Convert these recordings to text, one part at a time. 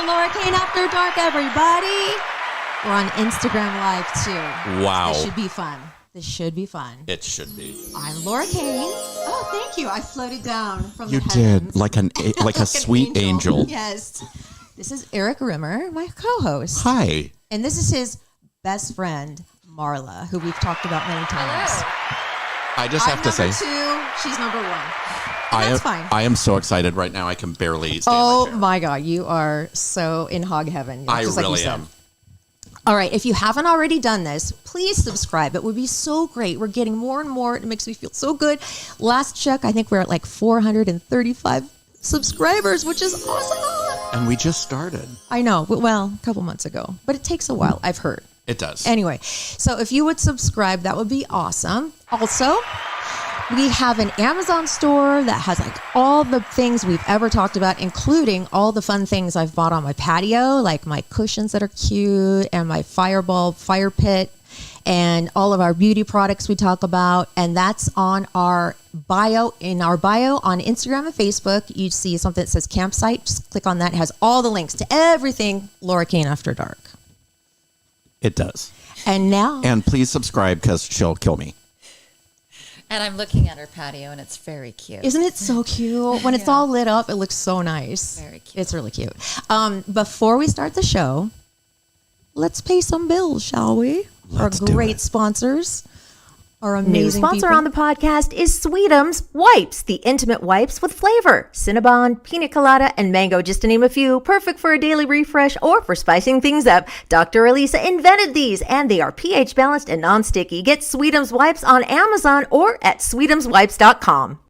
Laura Kane After Dark, everybody. We're on Instagram Live, too. Wow. This should be fun. This should be fun. It should be. I'm Laura Kane. Oh, thank you. I floated down from You the heavens. did, like a an sweet angel. Yes. This is Eric Rimmer, my co-host. Hi. And this is his best friend, Marla, who we've talked about many times. I just have to say, I'm number 2. She's number 1. That's fine. I am so excited right now. I can barely stand Oh my chair. my God, you are so in hog heaven. I just like you really said. am. All right, if you haven't already done this, please subscribe. It would be so great. We're getting more and more. It makes me feel so good. Last check, I think we're at like 435 subscribers, which is awesome. And we just started. I know. Well, a couple months ago, but it takes a while, I've heard. It does. Anyway, so if you would subscribe, that would be awesome. Also, we have an Amazon store that has like all the things we've ever talked about, including all the fun things I've bought on my patio, like my cushions that are cute and my fireball fire pit and all of our beauty products we talk about. And that's on our bio, on Instagram and Facebook. You see something that says campsite. Just click on that. It has all the links to everything Laura Kane After Dark. It does. And now. And please subscribe because she'll kill me. And I'm looking at her patio, and it's very cute. Isn't it so cute? When it's all lit up, it looks so nice. Very cute. It's really cute. Before we start the show, let's pay some bills, shall we? Let's Our do great it. sponsors. Our New amazing sponsor people. on the podcast is Sweetums Wipes, the intimate wipes with flavor. Cinnabon, pina colada, and mango, just to name a few. Perfect for a daily refresh or for spicing things up. Dr. Elisa invented these, and they are pH balanced and non-sticky. Get Sweetums Wipes on Amazon or at sweetumswipes.com.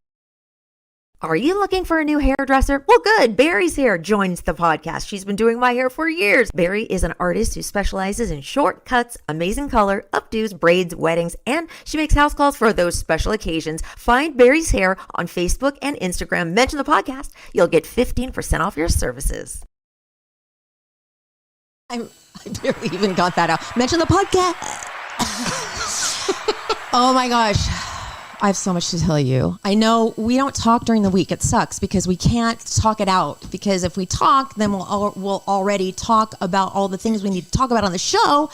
Are you looking for a new hairdresser? Well, good. Barry's Hair joins the podcast. She's been doing my hair for years. Barry is an artist who specializes in short cuts, amazing color, updos, braids, weddings, and she makes house calls for those special occasions. Find Barry's Hair on Facebook and Instagram. Mention the podcast. You'll get 15% off your services. I barely even got that out. Mention the podcast. Oh my gosh. I have so much to tell you. I know we don't talk during the week. It sucks because we can't talk it out. Because if we talk, then we'll already talk about all the things we need to talk about on the show.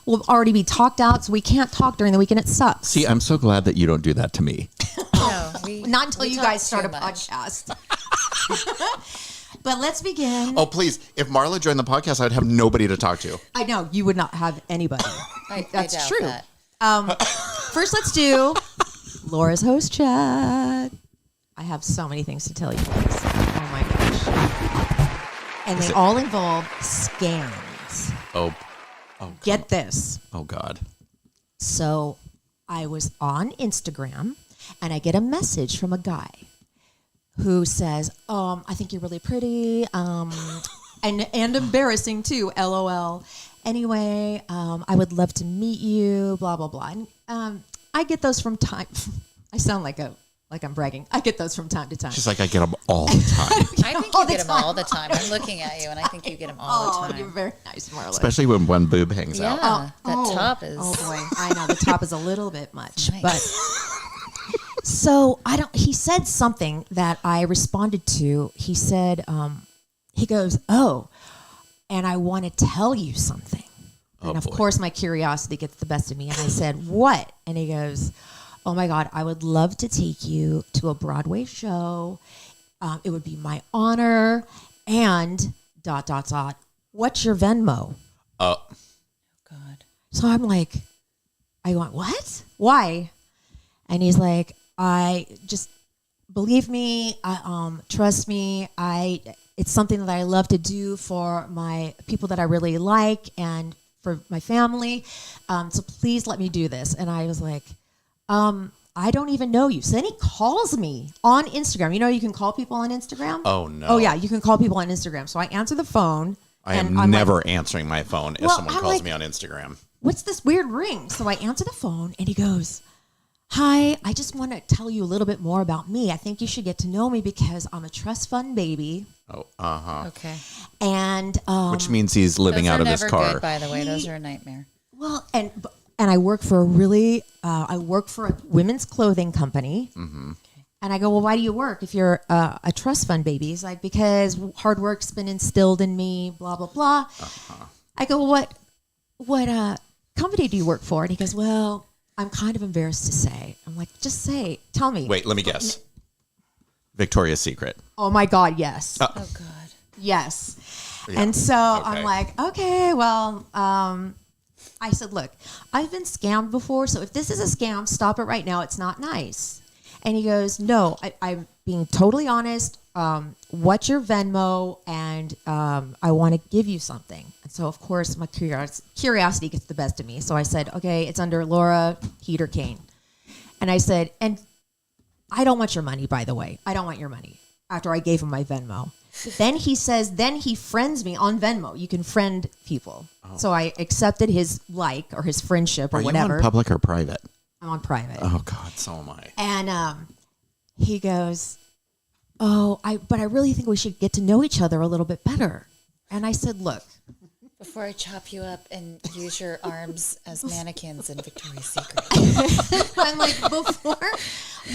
Will already be talked out, so we can't talk during the week, and it sucks. See, I'm so glad that you don't do that to me. No, Not until we you talk guys start a too much. podcast. But let's begin. Oh, please. If Marla joined the podcast, I would have nobody to talk to. I know you would not have anybody. I That's doubt true. that. First, let's do Laura's host chat. I have so many things to tell you guys. Oh my gosh. And they all involve scams. Oh. Oh, Get this. oh God. So I was on Instagram and I get a message from a guy who says, I think you're really pretty, and embarrassing too, LOL. Anyway, I would love to meet you, blah, blah, blah. And I get those from time. I sound like I'm bragging. I get those from time to time. She's like, I get them all the time. I think all you the get them time. all the time. I'm looking at you, and I think you get them all the time. You're very nice, Marla. Especially when one boob hangs Yeah, out. that top is. Oh boy, I know the top is a little bit much, Nice. but so I don't. He said something that I responded to. He said, he goes, "Oh, and I want to tell you something." Oh, And of boy. course, my curiosity gets the best of me, and I said, "What?" And he goes, "Oh my God, I would love to take you to a Broadway show. It would be my honor." And ... What's your Venmo? Oh. God. So I'm like, I went, what? Why? And he's like, I just believe me, trust me. It's something that I love to do for my people that I really like and for my family. So please let me do this. And I was like, I don't even know you. So then he calls me on Instagram. You know, you can call people on Instagram. Oh, no. Oh yeah, you can call people on Instagram. So I answer the phone. I and am I'm like, never answering my phone if Well, someone I'm calls like- me on Instagram. what's this weird ring? So I answer the phone and he goes, hi, I just want to tell you a little bit more about me. I think you should get to know me because I'm a trust fund baby. Oh, uh-huh. Okay. And, Which means he's living Those out are of his never car. good, by the way. Those are a nightmare. well, and I work for a women's clothing company. Mm-hmm. And I go, well, why do you work if you're a trust fund baby? He's like, because hard work's been instilled in me, blah, blah, blah. I go, well, what company do you work for? And he goes, well, I'm kind of embarrassed to say. I'm like, just say, tell me. Wait, let me guess. Victoria's Secret. Oh my God, yes. Oh, God. Yes. Yeah. And so Okay. I'm like, okay, well, I said, look, I've been scammed before. So if this is a scam, stop it right now. It's not nice. And he goes, no, I'm being totally honest. What's your Venmo? And I want to give you something. And so, of course, my curiosity gets the best of me. So I said, okay, it's under Laura Heater Kane. And I said, and I don't want your money, by the way. I don't want your money. After I gave him my Venmo. Then he says, then he friends me on Venmo. You can friend people. Oh. So I accepted his or his friendship or whatever. Are you on public or private? I'm on private. Oh God, so am I. And he goes, but I really think we should get to know each other a little bit better. And I said, look. Before I chop you up and use your arms as mannequins in Victoria's Secret. I'm like, before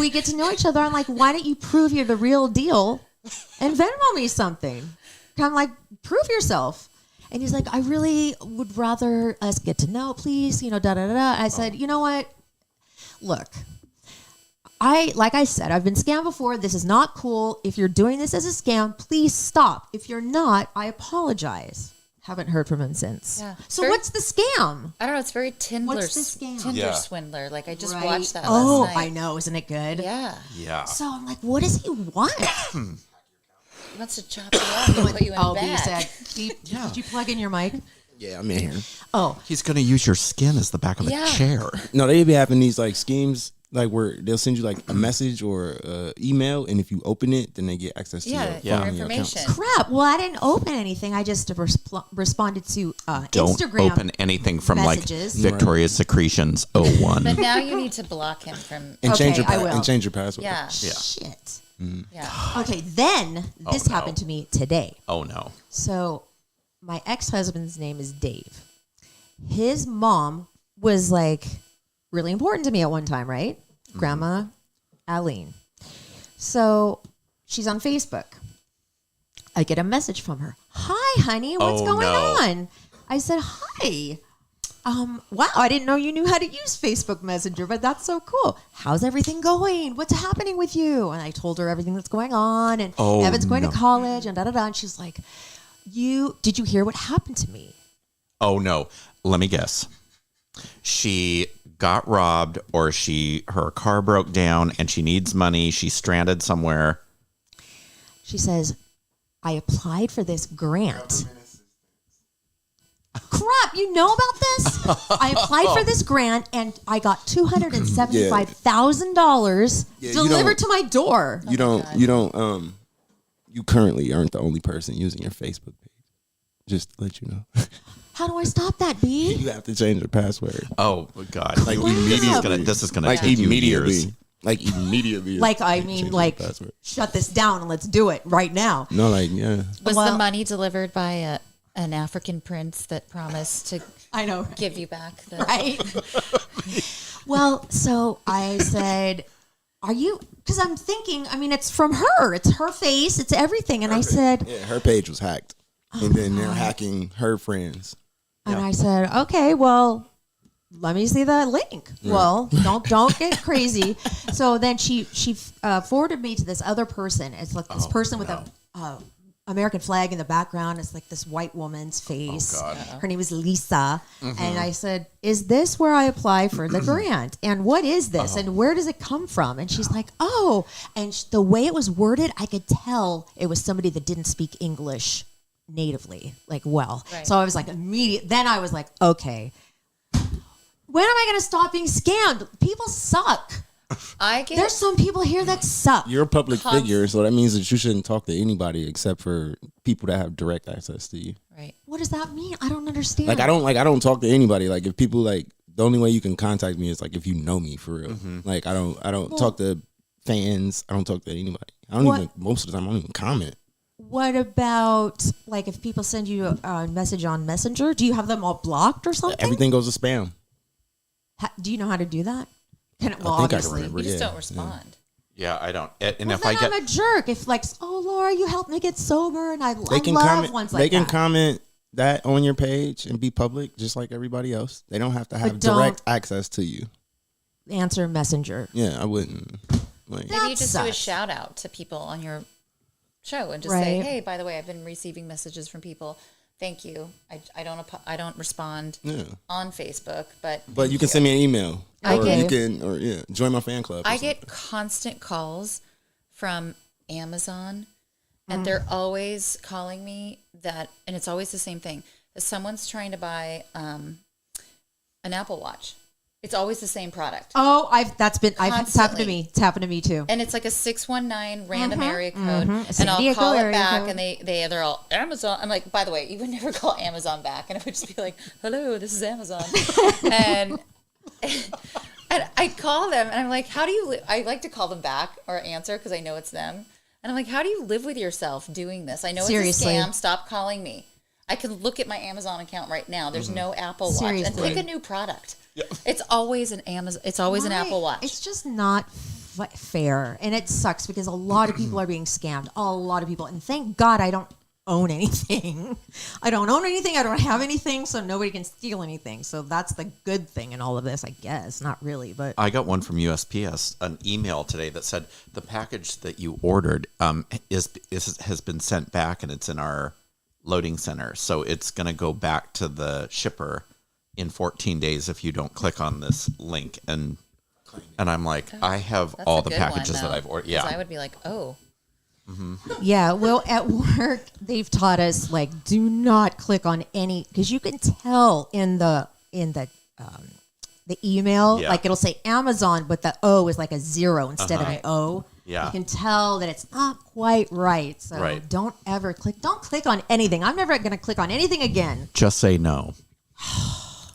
we get to know each other, I'm like, why don't you prove you're the real deal and Venmo me something? I'm like, prove yourself. And he's like, I really would rather us get to know, please, da-da-da-da. I said, you know what? Look, like I said, I've been scammed before. This is not cool. If you're doing this as a scam, please stop. If you're not, I apologize. Haven't heard from him since. Yeah. So what's the scam? I don't know. It's very Tinder Swindler. Like I just watched that last night. I know. Isn't it good? Yeah. Yeah. So I'm like, what does he want? He wants to chop you up and put you in bed. Did you plug in your mic? Yeah, I'm in here. Oh. He's going to use your skin as the back of a chair. No, they be having these like schemes like where they'll send you like a message or email, and if you open it, then they get access to your information. Crap. Well, I didn't open anything. I just responded to Don't Instagram open anything from messages. like Victoria's Secretions 01. But now you need to block him from. and change your I will. and change your password. Yeah. Shit. Yeah. Okay, then this happened to me today. Oh no. So my ex-husband's name is Dave. His mom was like really important to me at one time, right? Grandma Aline. So she's on Facebook. I get a message from her. Hi, honey. What's going on? I said, hi. Wow, I didn't know you knew how to use Facebook Messenger, but that's so cool. How's everything going? What's happening with you? And I told her everything that's going on, and Evan's going to college, and da-da-da. And she's like, did you hear what happened to me? Oh no. Let me guess. She got robbed, or her car broke down and she needs money. She's stranded somewhere. She says, I applied for this grant. Crap, you know about this? I applied for this grant and I got $275,000 delivered to my door. You currently aren't the only person using your Facebook page. Just to let you know. How do I stop that, B? You have to change your password. Oh God! Like immediately, this is gonna take you years. Like immediately. Shut this down and let's do it right now. No, yeah. Was the money delivered by an African prince that promised to give you back the right? Well, so I said, are you, because I'm thinking, it's from her. It's her face. It's everything. And I said. Yeah, her page was hacked. And then they're hacking her friends. And I said, okay, well, let me see the link. Yeah. Well, don't get crazy. So then she forwarded me to this other person. It's like this person with a American flag in the background. It's like this white woman's face. Oh, God. Her name is Lisa. Mm-hmm. And I said, is this where I apply for the grant? And what is this? And where does it come from? And she's like, oh. And the way it was worded, I could tell it was somebody that didn't speak English natively, well. Right. So I was like, then I was like, okay, when am I going to stop being scammed? People suck. There's some people here that suck. You're a public figure, so that means that you shouldn't talk to anybody except for people that have direct access to you. Right. What does that mean? I don't understand. I don't talk to anybody. Like if people the only way you can contact me is if you know me for real. Mm-hmm. I don't talk to fans. I don't talk to anybody. Most of the time I don't even comment. What about if people send you a message on Messenger? Do you have them all blocked or something? Everything goes to spam. Do you know how to do that? I think I can remember. You just don't respond. Yeah, I don't. And Well, if I then get I'm a jerk. If like, oh Laura, you helped me get sober, and I They can love comment. ones They like can that. comment that on your page and be public, just like everybody else. They don't have to have don't- direct access to you. Answer messenger. Yeah, I wouldn't. Like, Maybe you That just do a sucks. shout out to people on your show and just say, Right. "Hey, by the way, I've been receiving messages from people. Thank you. I don't respond yeah. on Facebook, but But you can send me an email. I Or get- you can, or yeah, join my fan club. or I something. get constant calls from Amazon, Mm. and they're always calling me and it's always the same thing. That someone's trying to buy an Apple Watch. It's always the same product. Oh, it's happened to Constantly. me. It's happened to me too. And it's like a 619 random area code, A San and I'll Diego call it area back, code. and they're all Amazon. I'm like, by the way, you would never call Amazon back, and it would just be like, hello, this is Amazon, and I call them, and I'm like, how do you? I like to call them back or answer because I know it's them, and I'm like, how do you live with yourself doing this? I know Seriously. it's a scam. Stop calling me. I can look at my Amazon account right now. There's no Apple Watch, and Seriously. pick a new product. It's always an Amazon. It's always an Right. Apple Watch. It's just not fair, and it sucks because a lot of people are being scammed. A lot of people, and thank God I don't own anything. I don't own anything. I don't have anything, so nobody can steal anything. So that's the good thing in all of this, I guess. Not really, but I got one from USPS, an email today that said the package that you ordered has been sent back and it's in our loading center. So it's going to go back to the shipper in 14 days if you don't click on this link. And I'm like, I have That's all a the good packages one, that though, I've ordered. 'cause Yeah. I would be like, oh, yeah. Well, at work they've taught us like do not click on any because you can tell in the email Yeah. like it'll say Amazon, but the O is like a 0 instead of an O. Yeah. You can tell that it's not quite right. So Right. don't ever click. Don't click on anything. I'm never going to click on anything again. Just say no.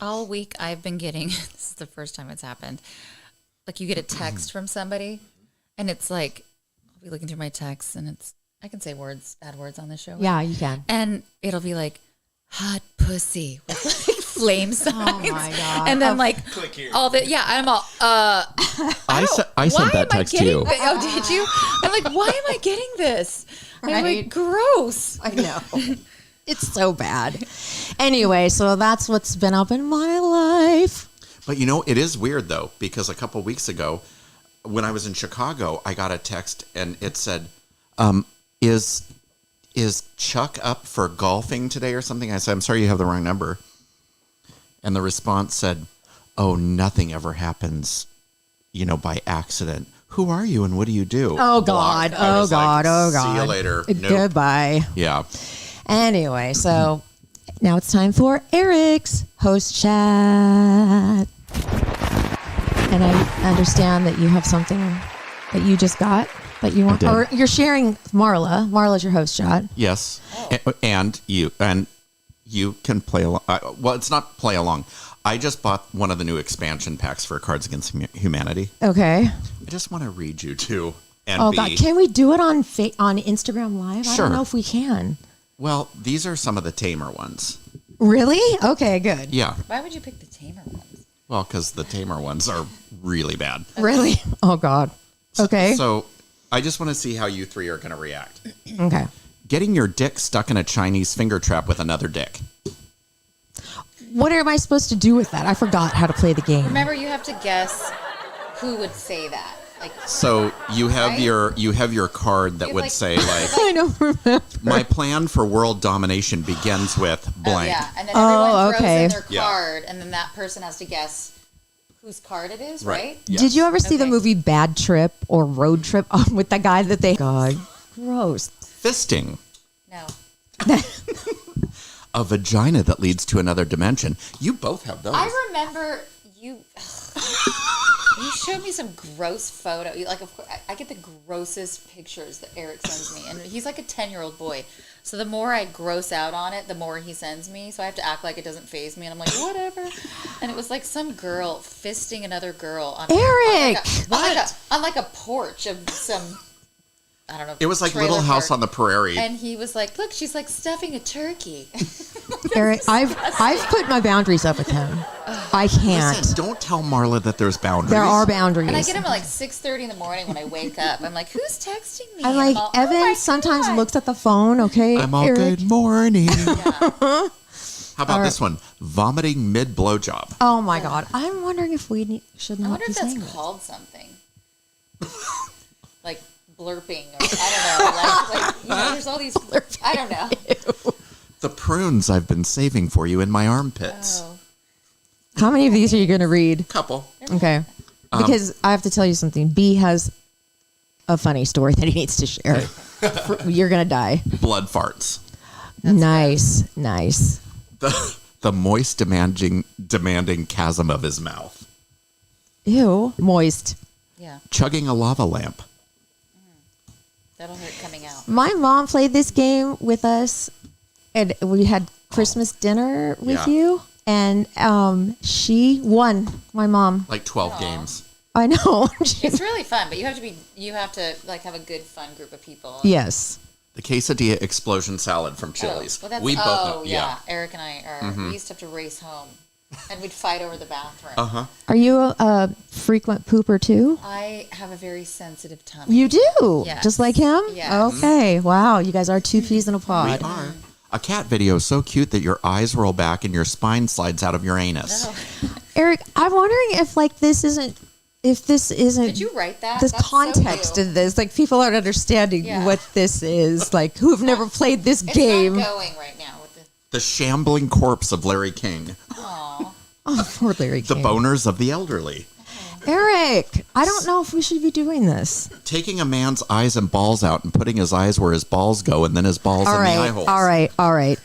all week I've been getting, this is the first time it's happened. Like you get a text from somebody and it's like, I'll be looking through my texts and I can say bad words on this show. right? Yeah, you can. And it'll be like, hot pussy with like flame signs. Oh my God. And then like all the, I'm all, I sent that text to you. Oh, did you? I'm like, why am I getting this? I'm Right. like, gross. I know. It's so bad. Anyway, so that's what's been up in my life. But it is weird though, because a couple weeks ago when I was in Chicago, I got a text and it said, is Chuck up for golfing today or something? I said, I'm sorry, you have the wrong number. And the response said, oh, nothing ever happens, by accident. Who are you and what do you do? Oh, God. Blocked. I Oh, was like, God. Oh, God. See you later. Nope. Goodbye. Yeah. Anyway, so now it's time for Eric's host chat. And I understand that you have something that you just got that you want, did. or you're sharing with Marla. Marla's your host chat. Yes. And you can play along. Well, it's not play along. I just bought one of the new expansion packs for Cards Against Humanity. Okay. I just want to read you two. And Oh, God. Can we do it on Instagram Live? I Sure. don't know if we can. Well, these are some of the tamer ones. Really? Okay, good. Yeah. Why would you pick the tamer ones? Well, because the tamer ones are really bad. Really? Oh, God. Okay. So I just want to see how you three are going to react. Okay. Getting your dick stuck in a Chinese finger trap with another dick. What am I supposed to do with that? I forgot how to play the game. Remember, you have to guess who would say that. Like, So you have Right? your card that You would like- say like, I don't remember. my plan for world domination begins with blank. yeah, and then everyone throws okay. in their Yeah. card, and then that person has to guess whose card it is, right? Yes. Did you ever see the Okay. movie Bad Trip or Road Trip with the guy that they... God, gross. Fisting. No. A vagina that leads to another dimension. You both have those. I remember you. You showed me some gross photo. Like, of course, I get the grossest pictures that Eric sends me, and he's like a 10-year-old boy. So the more I gross out on it, the more he sends me. So I have to act like it doesn't faze me, and I'm like, whatever. And it was like some girl fisting another girl on Eric! on like a porch of some. I don't know. It was like trailer Little House park. on the Prairie. And he was like, "Look, she's like stuffing a turkey." Eric, I've put my boundaries up with him. I can't. Listen, don't tell Marla that there's boundaries. There are boundaries. And I get him at like 6:30 in the morning when I wake up. I'm like, who's texting me? I'm like, all, Evan oh my sometimes God. looks at the phone, okay? I'm all Eric? good morning. Yeah. How about this one? Vomiting mid blowjob. Oh my God. I'm wondering if we should I not wonder be if that's saying this. called something. Like blurping or I don't know. Like there's all these. I don't know. The prunes I've been saving for you in my armpits. Oh. How many of these are you going to read? Couple. Okay. Because I have to tell you something. B has a funny story that he needs to share. You're going to die. Blood farts. Nice. Nice. The moist demanding chasm of his mouth. Ew. Moist. Yeah, Chugging a lava lamp. that'll hurt coming out. My mom played this game with us, and we had Christmas dinner with Yeah. you, and she won. My mom. Like 12 games. I know. It's really fun, but you have to like have a good fun group of people. Yes. The quesadilla explosion salad from Chili's. Well, that's, we both know. yeah. Eric and I are. We used to have to race home, and we'd fight over the bathroom. Are you a frequent pooper too? I have a very sensitive tummy. You do, Yes. just like him. Yes. Okay. Wow. You guys are two peas in a We pod. are. A cat video so cute that your eyes roll back and your spine slides out of your anus. Eric, I'm wondering if this isn't. Did you write that? The That's so context you. of this, like people aren't understanding Yeah. what this is, like who have never played this It's game. not going right now with the. The shambling corpse of Larry King. Aw. Oh, poor Larry The King. boners of the elderly. Eric, I don't know if we should be doing this. Taking a man's eyes and balls out and putting his eyes where his balls go and then his balls All in the eye right, holes. all right, all right.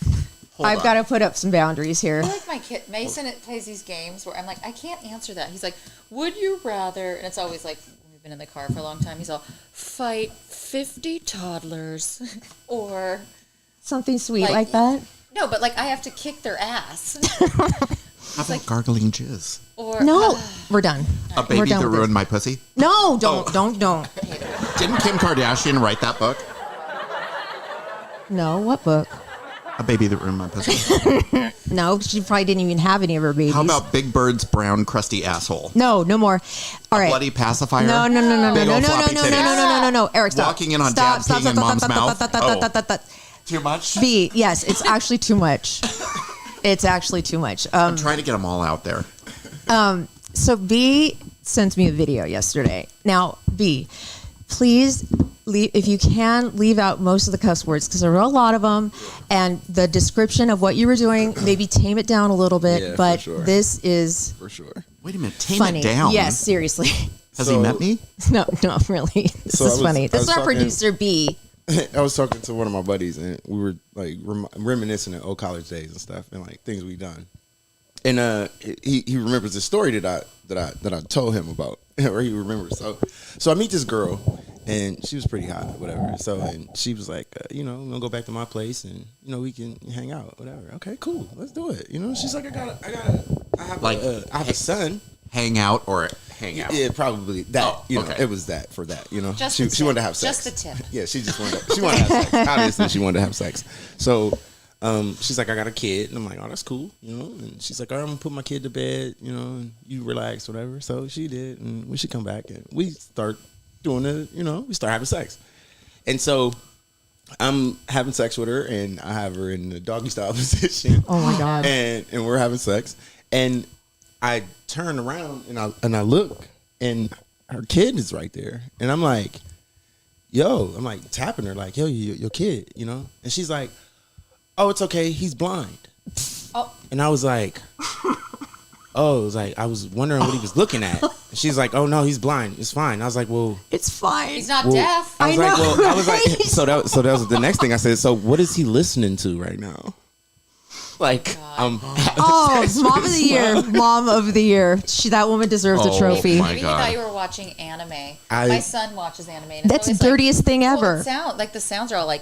Hold I've on. got to put up some boundaries here. I like my kid Mason. It plays these games where I'm like, I can't answer that. He's like, would you rather? And it's always like we've been in the car for a long time. He's all fight 50 toddlers, or Something sweet Like- like that. no, but like I have to kick their ass, How about gargling jizz? or No, we're done. A We're baby done that with ruined my pussy? No, don't. Didn't Kim Kardashian write that book? No, what book? A baby that ruined my pussy. No, she probably didn't even have any of her babies. How about Big Bird's brown crusty asshole? No, no more. All right. Bloody pacifier? No, no, no, no, no, Big no, old no, no, floppy no, no, titties. no, no, no, no. Eric, stop. Walking in on Stop, dad stop, peeing stop, in stop, mom's stop, mouth? stop, stop, Oh. stop, stop, stop. Too much? B, yes, it's actually too much. It's actually too much. I'm trying to get them all out there. So B sent me a video yesterday. Now, B, please, if you can, leave out most of the cuss words because there are a lot of them, and the description of what you were doing, maybe tame it down a little bit. Yeah, for but sure. this is For sure. Wait a minute. Tame funny. it down. Yes, seriously. Has So- he met me? No, not really. This So I is was- funny. I This is was our talking- producer B. I was talking to one of my buddies, and we were like reminiscing of old college days and stuff, and like things we done. And he remembers the story that I told him about, or he remembers. So I meet this girl, and she was pretty hot, whatever. So and she was like, I'm gonna go back to my place, and we can hang out, whatever. Okay, cool, let's do it. She's like, I have a son. Hang out or hang out? Yeah, probably that. Oh, okay. It was that for that. Just She the tip. wanted to have sex. Just the tip. Yeah, she just wanted. She wanted to have sex. Obviously, she wanted to have sex. So, she's like, I got a kid, and I'm like, oh, that's cool, And she's like, all right, I'm gonna put my kid to bed, and you relax, whatever. So she did, and we should come back, and we start doing it. We start having sex, and so I'm having sex with her, and I have her in the doggy style position. Oh my God. And we're having sex, and I turn around and I look, and her kid is right there, and I'm like, I'm like tapping her like, yo, your kid, and she's like, oh, it's okay, he's blind. Oh. And I was like, oh, it was like I was wondering what he was looking at. And she's like, oh no, he's blind, it's fine. I was like, well, It's fine. He's not well, deaf. I was I like, know, well, I was like, right? so that was the next thing I said. So what is he listening to right now? Like, Oh, mom of the year. Mom of the year. That woman deserves a Oh, trophy. my Maybe God. he thought you were watching anime. I- My son watches anime. And it's That's the always like, dirtiest thing well, ever. the sounds are all like,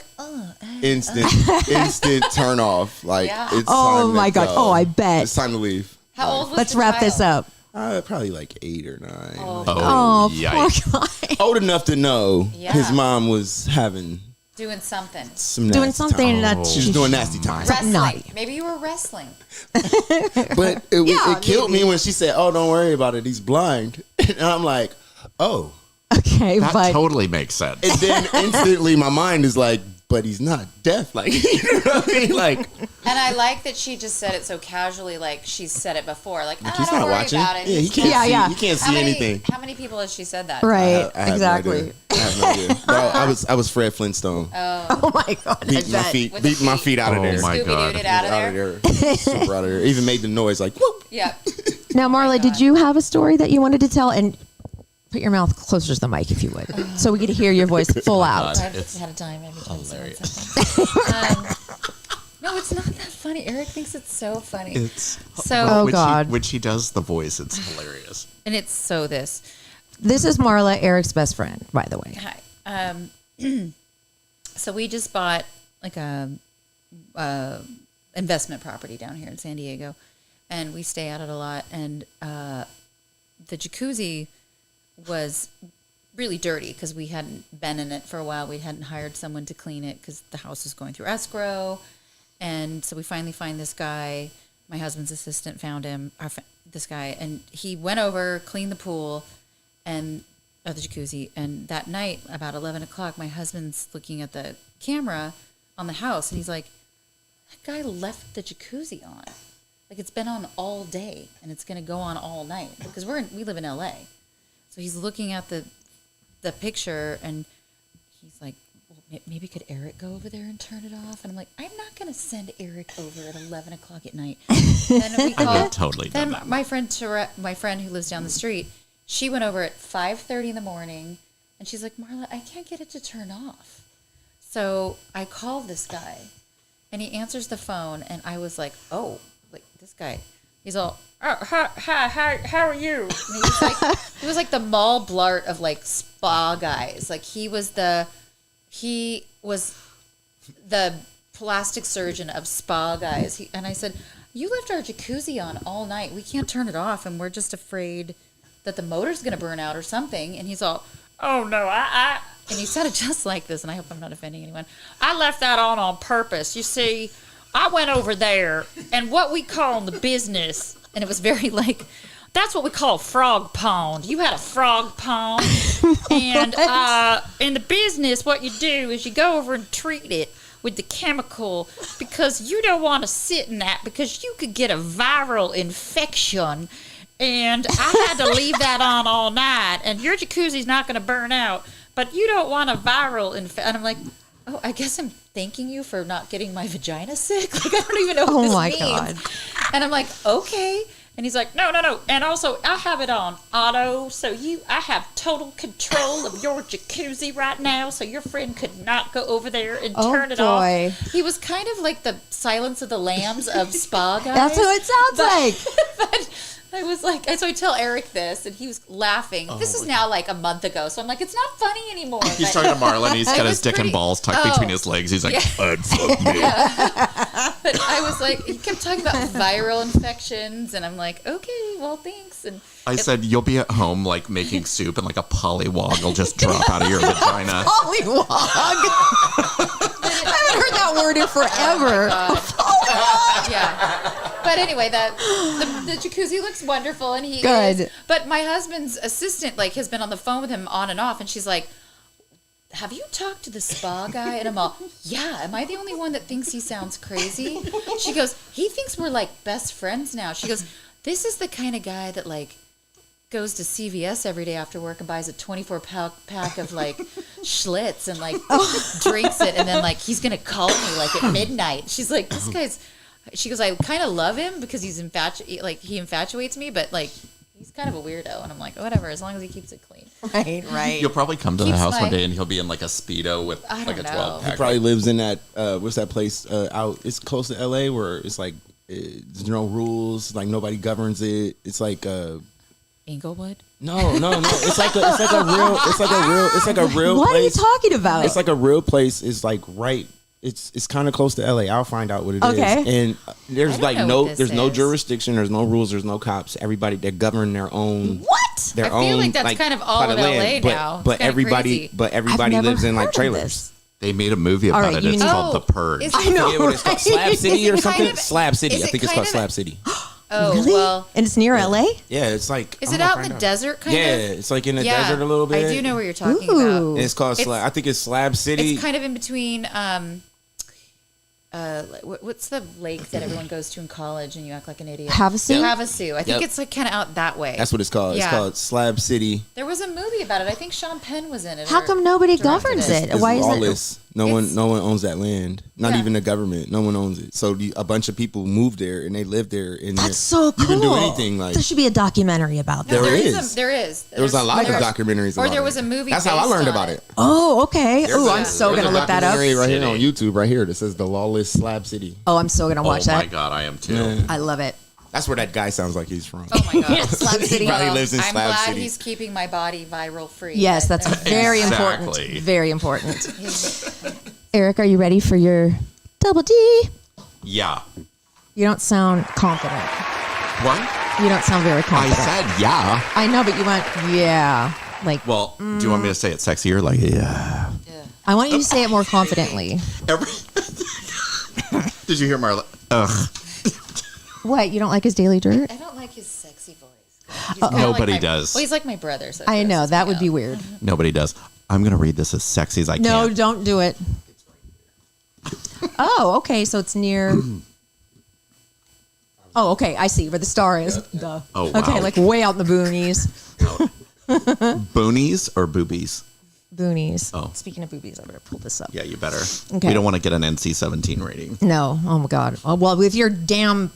instant turn off. Like, Yeah. it's Oh, time my to God. go. Oh, I bet. It's time to leave. How old was Let's the wrap this child? up. Probably like 8 or 9. Oh, Oh, yikes. poor guy. Old enough to know Yeah. his mom was having Doing something. some Doing nasty something time. that She was doing nasty time. Wrestling. naughty. Maybe you were wrestling. But it Yeah, killed maybe. me when she said, "Oh, don't worry about it. He's blind." And I'm like, "Oh." Okay, That but totally makes sense. And then instantly my mind is like, "But he's not deaf." Like, you know what I mean? Like, And I like that she just said it so casually, like she's said it before. Like, he's don't not worry watching. about it. Yeah, he He's can't Yeah, see. yeah. He can't How see many, anything. How many people has she said that? right, I have no exactly. idea. I have no idea. But I was Fred Flintstone. Oh my god, I Beating my bet. feet, With the beating my feet. feet out of Oh there. my Scooby God. Dooed it out Out of there. of there. Super out of there. Even made the noise like whoop. Yeah. Now, Marla, did you have a story that you wanted to tell? And put your mouth closer to the mic if you would, so we could hear your voice full out. God. I've It's had a time every time hilarious. No, it's not that funny. Eric thinks it's so funny. It's So- Oh, when God. when she does the voice, it's hilarious. And it's so this. This is Marla, Eric's best friend, by the way. Hi. So we just bought like a investment property down here in San Diego, and we stay at it a lot. And the jacuzzi was really dirty because we hadn't been in it for a while. We hadn't hired someone to clean it because the house was going through escrow. And so we finally find this guy. My husband's assistant found him, this guy, and he went over, cleaned the pool, and the jacuzzi. And that night, about 11 o'clock, my husband's looking at the camera on the house, and he's like, "That guy left the jacuzzi on. Like it's been on all day, and it's going to go on all night because we live in LA." So he's looking at the picture, and he's like, well, maybe could Eric go over there and turn it off? And I'm like, I'm not going to send Eric over at 11 o'clock at night. Then we I would have called. totally done Then that. my friend who lives down the street, she went over at 5:30 in the morning, and she's like, Marla, I can't get it to turn off. So I called this guy, and he answers the phone, and I was like, oh, like this guy, he's all, oh, hi, how are you? And he was like the mall blart of like spa guys. Like he was the plastic surgeon of spa guys. And I said, you left our jacuzzi on all night. We can't turn it off, and we're just afraid that the motor's going to burn out or something. And he's all, oh no, and he sounded just like this, and I hope I'm not offending anyone. I left that on purpose. You see, I went over there, and what we call in the business, and it was very like, that's what we call a frog pond. You had a frog pond, and in the business, what you do is you go over and treat it with the chemical because you don't want to sit in that because you could get a viral infection. And I had to leave that on all night, and your jacuzzi's not going to burn out, but you don't want a viral infection. And I'm like, oh, I guess I'm thanking you for not getting my vagina sick. Like, I don't even know what this my means. God. And I'm like, okay. And he's like, no. And also, I have it on auto, so I have total control of your jacuzzi right now, so your friend could not go over there and turn it boy. off. He was kind of like the Silence of the Lambs of spa guys. That's what it sounds like. But I was like, so I tell Eric this, and he was laughing. This is now like a month ago, so I'm like, it's not funny anymore. He's But- talking to Marla, and he's got It his was dick pretty- and balls tucked Oh. between his legs. He's like, unfuck me. But I was like, he kept talking about viral infections, and I'm like, okay, well, thanks. And I said, you'll be at home, like, making soup, and, like, a pollywog will just drop out of your vagina. Pollywog. I haven't heard that word in forever. yeah. But anyway, the jacuzzi looks wonderful, and he Good. is. But my husband's assistant like has been on the phone with him on and off, and she's like, have you talked to the spa guy? And I'm all, yeah, am I the only one that thinks he sounds crazy? She goes, he thinks we're like best friends now. She goes, this is the kind of guy that like goes to CVS every day after work and buys a 24-pack of like Schlitz and like drinks it, and then like he's gonna call me like at midnight. She's like, this guy's. She goes, I kind of love him because he infatuates me, but like he's kind of a weirdo. And I'm like, whatever, as long as he keeps it clean. Right. You'll probably come to the Keeps house my- one day, and he'll be in, like, a Speedo with, I like, a don't know. 12-pack. Probably lives in that what's that place out? It's close to LA where it's like there's no rules, like nobody governs it. It's like Inglewood. no. It's like a real What are you place. talking about? It's like a real place. It's like right. It's kind of close to LA. I'll find out what it is. Okay. And there's I don't like know what this no is. jurisdiction. There's no rules. There's no cops. Everybody they govern their own. What? Their I feel own, like that's kind of all plot of of LA land. now. It's But kinda everybody, crazy. but everybody I've never lives in heard like of trailers. this. They made a movie about right, it. you It's need- called Oh, The Purge. is- I know. Yeah, what it's called, Slab City or Is it kind something. of- Slab City. is I it think it's kind called of- Slab City. Oh, Really? well. And it's near LA? Yeah, it's like. Is I'm it gonna out in find the desert kind Yeah, of? it's like in the Yeah, desert a little bit. I do know where you're talking Ooh. about. And it's called It's- Slab. I think it's Slab City. It's kind of in between. What's the lake that everyone goes to in college and you act like an idiot? Havasu? Havasu. I think Yep. it's like kind of out that way. That's what it's called. Yeah. It's called Slab City. There was a movie about it. I think Sean Penn was in it. How or come nobody directed governs it? It's Why is lawless. No It's- one owns that land. Not Yeah. even the government. No one owns it. So a bunch of people moved there and they live there. And That's so cool. You can do anything. Like there should be a documentary about that. No, There there is. There is. there was a lot of There's- documentaries. Or about there it. was a movie. That's how I based learned on about it. Oh, okay. There's Oh, a- I'm so there's gonna a look that up. documentary right here on City. YouTube, right here, that says the lawless Slab City. Oh, I'm so gonna watch oh my that. God, I am too. Yeah. I love it. That's where that guy sounds like he's from. Oh my god. Slab City. He probably lives in I'm Slab glad City. he's keeping my body viral free. Yes, that's very important. Exactly. Very important. Eric, are you ready for your double D? Yeah. You don't sound confident. What? You don't sound very I confident. said yeah. I know, but you went, yeah. Like, Well, do you want me to say it sexier? Like, yeah. I want you to say it more confidently. Every. Did you hear Marla? Ugh. What? You don't like his daily dirt? I don't like his sexy voice. He's kinda Nobody like my- does. Well, he's like my brother. So it I know. grosses That me would be out. weird. Nobody does. I'm gonna read this as sexy as I No, can. don't do it. Oh, okay. So it's near. Oh, okay. I see where the star is. Duh. Oh, wow. Okay, like way out in the boonies. Boonies or boobies? Boonies. Oh. Speaking of boobies, I better pull this up. Yeah, you better. Okay. We don't want to get an NC-17 rating. No. Oh my God. Oh, well, with your damn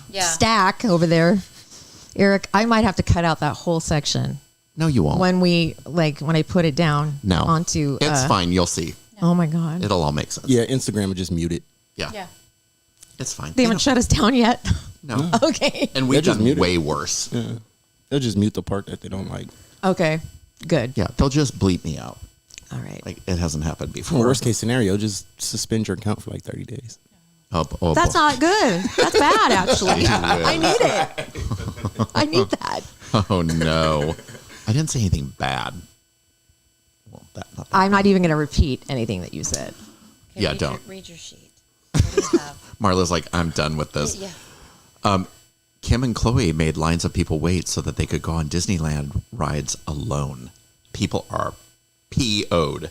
Yeah. stack over there, Eric, I might have to cut out that whole section No, you won't. when I put it down no. onto. It's fine. You'll see. Oh my God. It'll all make sense. Yeah, Instagram would just mute it. Yeah. Yeah. It's fine. They haven't shut us down yet. No. Okay. And we've They're just done muted. way worse. Yeah. They'll just mute the part that they don't like. Okay. Good. Yeah, they'll just bleep me out. All right. Like it hasn't happened Well, before. worst case scenario, just suspend your account for like 30 days. Oh, That's boy. not good. That's bad, actually. Yeah. I need it. I need that. Oh no, I didn't say anything bad. Well, not that. I'm not even going to repeat anything that you said. Okay, Yeah, read don't. read your sheet. What do you have? Marla's like, I'm done with this. Yeah. Kim and Chloe made lines of people wait so that they could go on Disneyland rides alone. People are PO'd.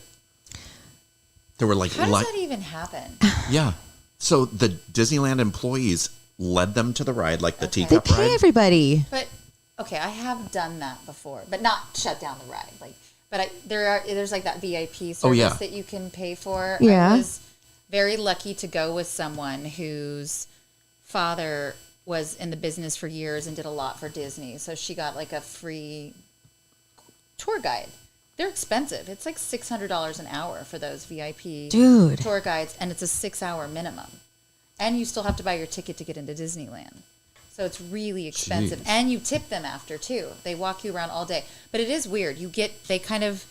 There were like, How does that even happen? yeah. So the Disneyland employees led them to the ride, like the Okay. They teacup pay ride. everybody. But okay, I have done that before, but not shut down the ride. Like, but there's like that VIP service Oh, yeah. that you can pay for. Yeah. I was very lucky to go with someone whose father was in the business for years and did a lot for Disney, so she got like a free tour guide. They're expensive. It's like $600 an hour for those VIP Dude. tour guides, and it's a 6-hour minimum. And you still have to buy your ticket to get into Disneyland. So it's really expensive. Jeez. And you tip them after too. They walk you around all day. But it is weird. They kind of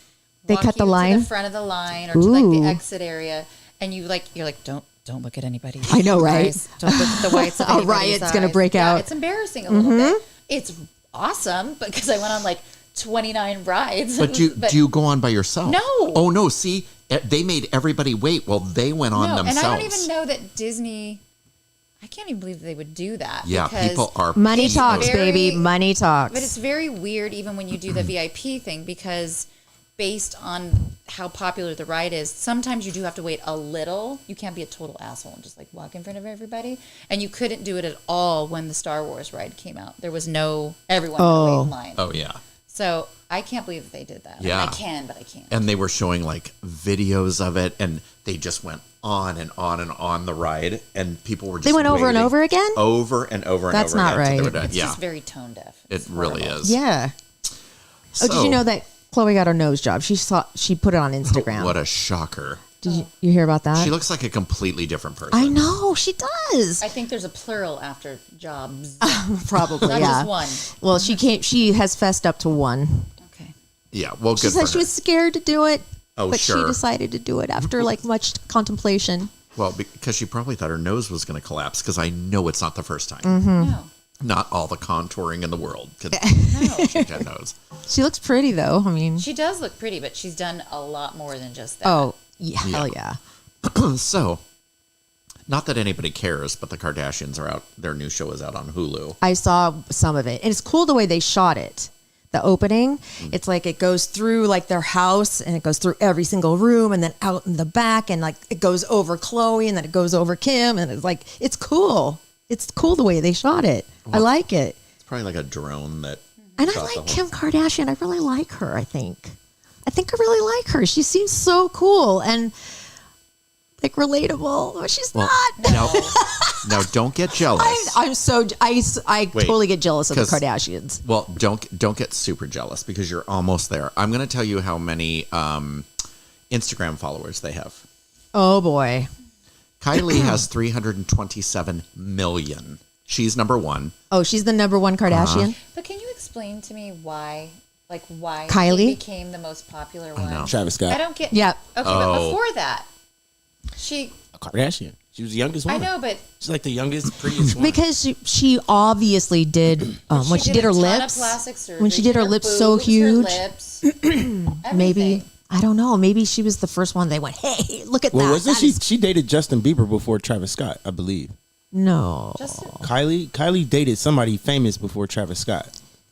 They walk cut the you line? to the front of the line or to like Ooh. the exit area, and you're like, don't look at anybody. I know, right? Eyes. Don't look at the whites of A anybody's riot's gonna eyes. break Yeah, out. It's embarrassing a little bit. It's awesome because I went on like 29 rides. But do you go on by yourself? No. Oh no. See, they made everybody wait. Well, they went on no, themselves. and I don't even know that Disney. I can't even believe they would do that. Yeah, because people are Money It's talks, very- baby. Money talks. But it's very weird even when you do the VIP thing because based on how popular the ride is, sometimes you do have to wait a little. You can't be a total asshole and just like walk in front of everybody. And you couldn't do it at all when the Star Wars ride came out. There was no everyone had to wait in line. Oh yeah. So I can't believe that they did that. I mean, Yeah. I can, but I can't. And they were showing like videos of it, and they just went on and on and on the ride, and people were just They went over and waiting over again? over and over and That's over. not again till they right. were done. It's Yeah, just very tone deaf. it It's really horrible. is. yeah. Oh, did you know that Chloe got her nose job? She put it on Instagram. What a shocker! Did you hear about that? She looks like a completely different person. I know she does. I think there's a plural after jobs. Probably, Not yeah. just one. Well, she has fessed up to one. Okay. Yeah, well, She good said for she her. was scared to do it, Oh, but she sure. decided to do it after like much contemplation. Well, because she probably thought her nose was going to collapse. Because I know it's not the first time. Mm-hmm. No. Not all the contouring in the world. 'Cause No. she got nose. She looks pretty though. I mean, She does look pretty, but she's done a lot more than just that. oh, Yeah, hell yeah. So, not that anybody cares, but the Kardashians are out. Their new show is out on Hulu. I saw some of it. And it's cool the way they shot it. The opening, it's like it goes through like their house and it goes through every single room and then out in the back and like it goes over Chloe and then it goes over Kim and it's like it's cool. It's cool the way they shot it. I like it. It's probably like a drone that. And I shot the like whole- Kim Kardashian. I really like her, I think I really like her. She seems so cool and like relatable. Oh, she's Well, not. now don't get jealous. I'm so I Wait, totally get jealous of the 'cause- Kardashians. Well, don't get super jealous because you're almost there. I'm going to tell you how many Instagram followers they have. Oh boy. Kylie has 327 million. She's number one. Oh, she's the number one Kardashian. But can you explain to me why Kylie? she became the most popular one? know. Travis Scott. I don't get. Yeah. Okay, but Oh. before that, she. A Kardashian. She was the youngest I one. know, but She's like the youngest, prettiest one. Because she obviously did when she did her a ton of lips. plastic surgery. When she did her lips so boobs, her huge. lips, Maybe everything. I don't know. Maybe she was the first one. They went, hey, look at Well, that. wasn't That she? is- She dated Justin Bieber before Travis Scott, I believe. No. Just Kylie dated somebody famous before Travis Scott.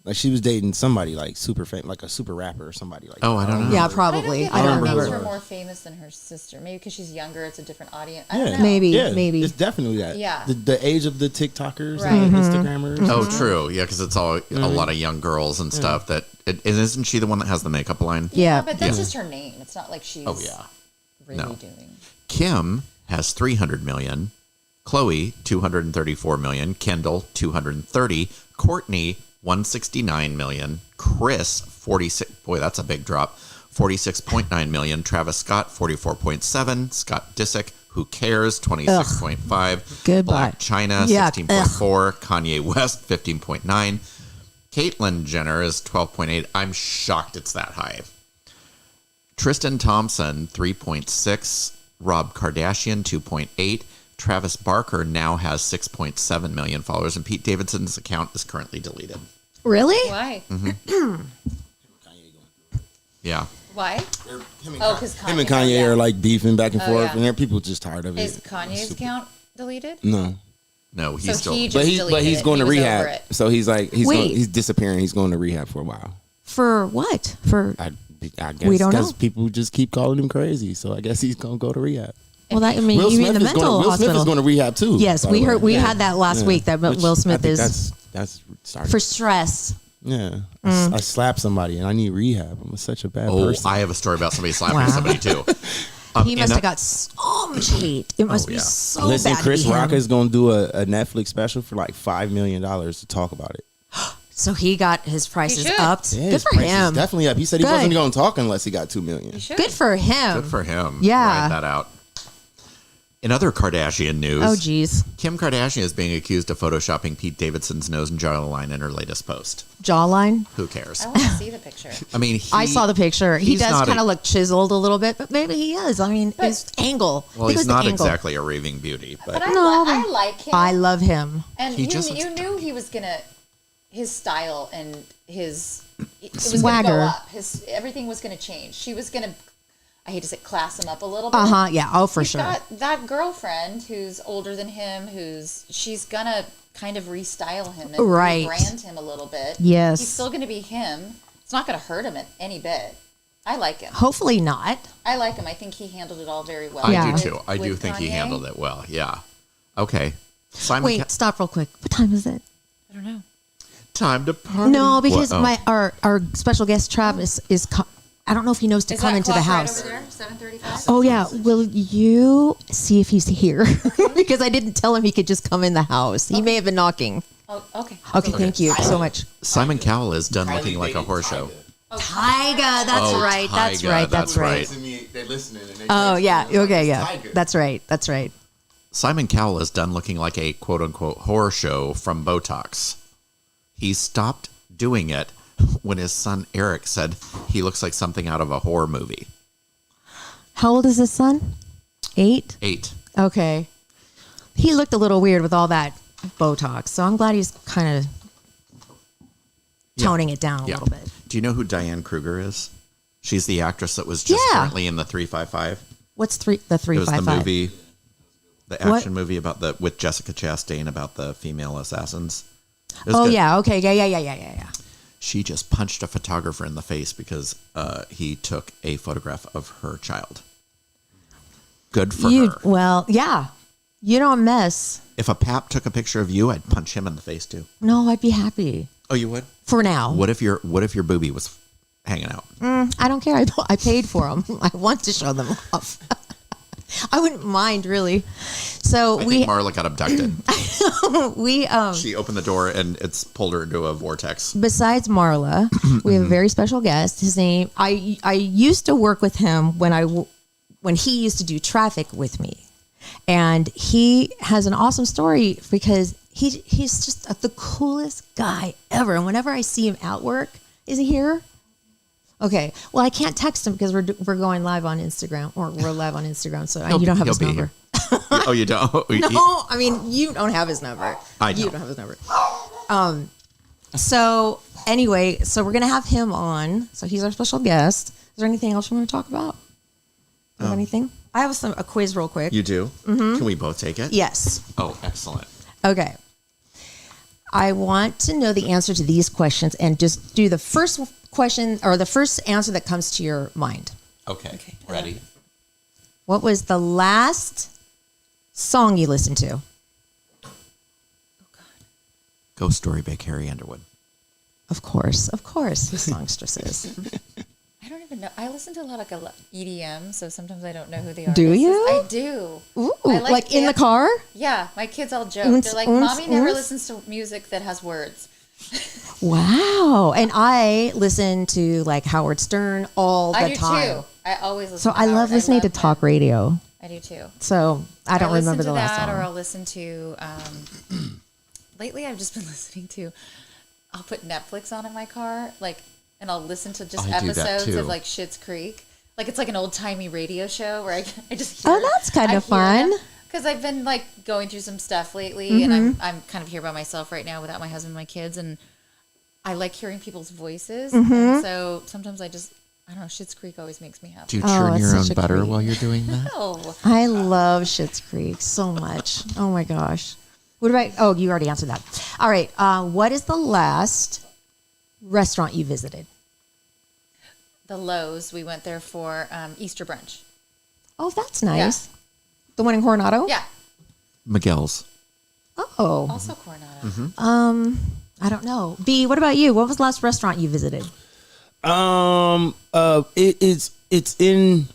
Like she was dating somebody like super famous, like a super rapper or somebody like. Oh, that. I don't know. Yeah, I don't probably. get I don't why it remember. makes her more famous than her sister. Maybe because she's younger, it's a different audience. I don't Yeah. know. Maybe. Yeah, Maybe. it's definitely that. Yeah. the age of the TikTokers Right. and the Mm-hmm. Instagrammers. Oh, true. Yeah, because it's all a lot of young girls and stuff. That and isn't she the one that has the makeup line? Yeah. But that's just her name. It's not like she's Oh yeah. really No. doing. Kim has 300 million. Chloe 234 million. Kendall 230. Courtney 169 million. Chris 46. Boy, that's a big drop. 46.9 million. Travis Scott 44.7. Scott Disick. Who cares? 26.5. Goodbye. Black China Yeah, 16.4. Kanye West 15.9. Caitlyn Jenner is 12.8. I'm shocked it's that high. Tristan Thompson 3.6. Rob Kardashian 2.8. Travis Barker now has 6.7 million followers, and Pete Davidson's account is currently deleted. Really? Why? Yeah. Why? Him Oh, because him and Kanye yeah. are like beefing back and Oh, forth, yeah. and there people just tired of it. Is Kanye's account deleted? No, No, he's So still. he just but deleted he's it. going He to was over rehab. it. So he's like Wait. he's disappearing. He's going to rehab for a while. For what? For I guess We don't because know. people just keep calling him crazy. So I guess he's going to go to rehab. well, that I mean, you mean the is mental going, Will Smith hospital? is going to rehab too. Yes, by we the heard. way. We had that last Yeah. week. That Which Will I Smith think is that's starting. for stress. Yeah, Mm. I slapped somebody and I need rehab. I'm such a bad Oh, person. I have a story about somebody slapping Wow. somebody too. He must and have got so much hate. It must be yeah. so Listen, bad. to Chris be him. Rock is going to do a Netflix special for like $5 million to talk about it. So he got his prices should. upped. Yeah, Good his for price is him. definitely up. He said he Good. wasn't going to talk unless he got $2 million. You should. Good for him. Good for him. Yeah. Ride that out. In other Kardashian news, Oh, geez. Kim Kardashian is being accused of photoshopping Pete Davidson's nose and jawline in her latest post. Jawline. Who cares? I want to see the picture. I mean, I saw the picture. He he's does not kind a- of look chiseled a little bit, but maybe he is. I mean, his angle. Well, I think it he's was the not angle. exactly a raving beauty, but But I, No, I like him. I love him. and He you, just- you knew he was gonna, his style and his it was gonna Swagger. go up. His everything was gonna change. She was gonna, I hate to say, class him up a little bit. Uh huh. Yeah. Oh, for He's sure. got that girlfriend who's older than him, she's gonna kind of restyle him and Right. rebrand him a little bit. Yes. He's still gonna be him. It's not gonna hurt him any bit. I like him. Hopefully not. I like him. I think he handled it all very well. I Yeah. do with- too. I do with think he Kanye. handled it well. Yeah. Okay. Simon, Wait, stop real quick. What time is it? I don't know. time to party. No, because What? Oh. our special guest Travis is. I don't know if he knows to come into the house. Right over there, 7:35. Oh yeah, will you see if he's here? Because I didn't tell him he could just come in the house. He may have been knocking. Oh, okay. Okay, thank you so much. Simon Cowell is done looking like a horse show. Tyga, that's Oh, right. That's Tyga, right. That's that's right. right. They're listening. And they Oh yeah. Okay. Yeah. Tiger. That's right. That's right. Simon Cowell is done looking like a quote unquote horror show from Botox. He stopped doing it when his son Eric said he looks like something out of a horror movie. How old is his son? 8. 8. Okay. He looked a little weird with all that Botox, so I'm glad he's kind of toning it down a Yeah. little bit. Do you know who Diane Kruger is? She's the actress that was just Yeah. currently in the 355. What's the It was the 355? movie, the What? action movie with Jessica Chastain about the female assassins. It was Oh good. yeah, okay, yeah. She just punched a photographer in the face because he took a photograph of her child. Good for her. Well, yeah. You don't mess. If a pap took a picture of you, I'd punch him in the face too. No, I'd be happy Oh, you would? for now. What if your booby was hanging out? I don't care. I paid for them. I want to show them off. I wouldn't mind really. So I we think Marla got abducted. we She opened the door and it's pulled her into a vortex. besides Marla, we have a very special guest. His name I used to work with him when he used to do traffic with me, and he has an awesome story because he's just the coolest guy ever. And whenever I see him at work, is he here? Okay. Well, I can't text him because we're going live on Instagram, or we're live on Instagram, so you don't have his He'll be number. here. Oh, you don't? No, I mean, you don't have his number. I You don't. don't have his number. So anyway, so we're gonna have him on. So he's our special guest. Is there anything else you want to talk about? Do you have anything? I have a quiz real quick. You do? Mm-hmm. Can we both take it? Yes. Oh, excellent. Okay. I want to know the answer to these questions and just do the first question or the first answer that comes to your mind. Okay. Ready? What was the last song you listened to? Ghost Story by Carrie Underwood. Of course, the songstress is. I don't even know. I listen to a lot of EDM, so sometimes I don't know who the artist Do is. you? I do. Ooh, I like in the dance- car? Yeah, my kids all joke. Oons, They're like, oons, "Mommy never oons." listens to music that has words." Wow. And I listen to like Howard Stern all the I do time. too. I always listen. So to I love Howard. listening to him. talk radio. I do too. So I don't listen remember to the last that, song. or I'll listen to. Lately, I've just been listening to. I'll put Netflix on in my car, and I'll listen to just I do that episodes too. of like Schitt's Creek. Like it's like an old timey radio show where I just. Hear, Oh, that's kinda fun. Because I've been like going through some stuff lately, and I'm kind of here by myself right now without my husband and my kids, and I like hearing people's voices. And so sometimes I don't know. Schitt's Creek always makes me happy. Do you Oh, churn it's your own such a butter treat. while you're doing that? Oh, I love Schitt's Creek so much. Oh my gosh. What about, oh, you already answered that. All right. What is the last restaurant you visited? the Lowe's. We went there for Easter brunch. Oh, that's nice. The one in Coronado? Yeah, Miguel's. Oh, also Coronado. I don't know. B, what about you? What was the last restaurant you visited? It's in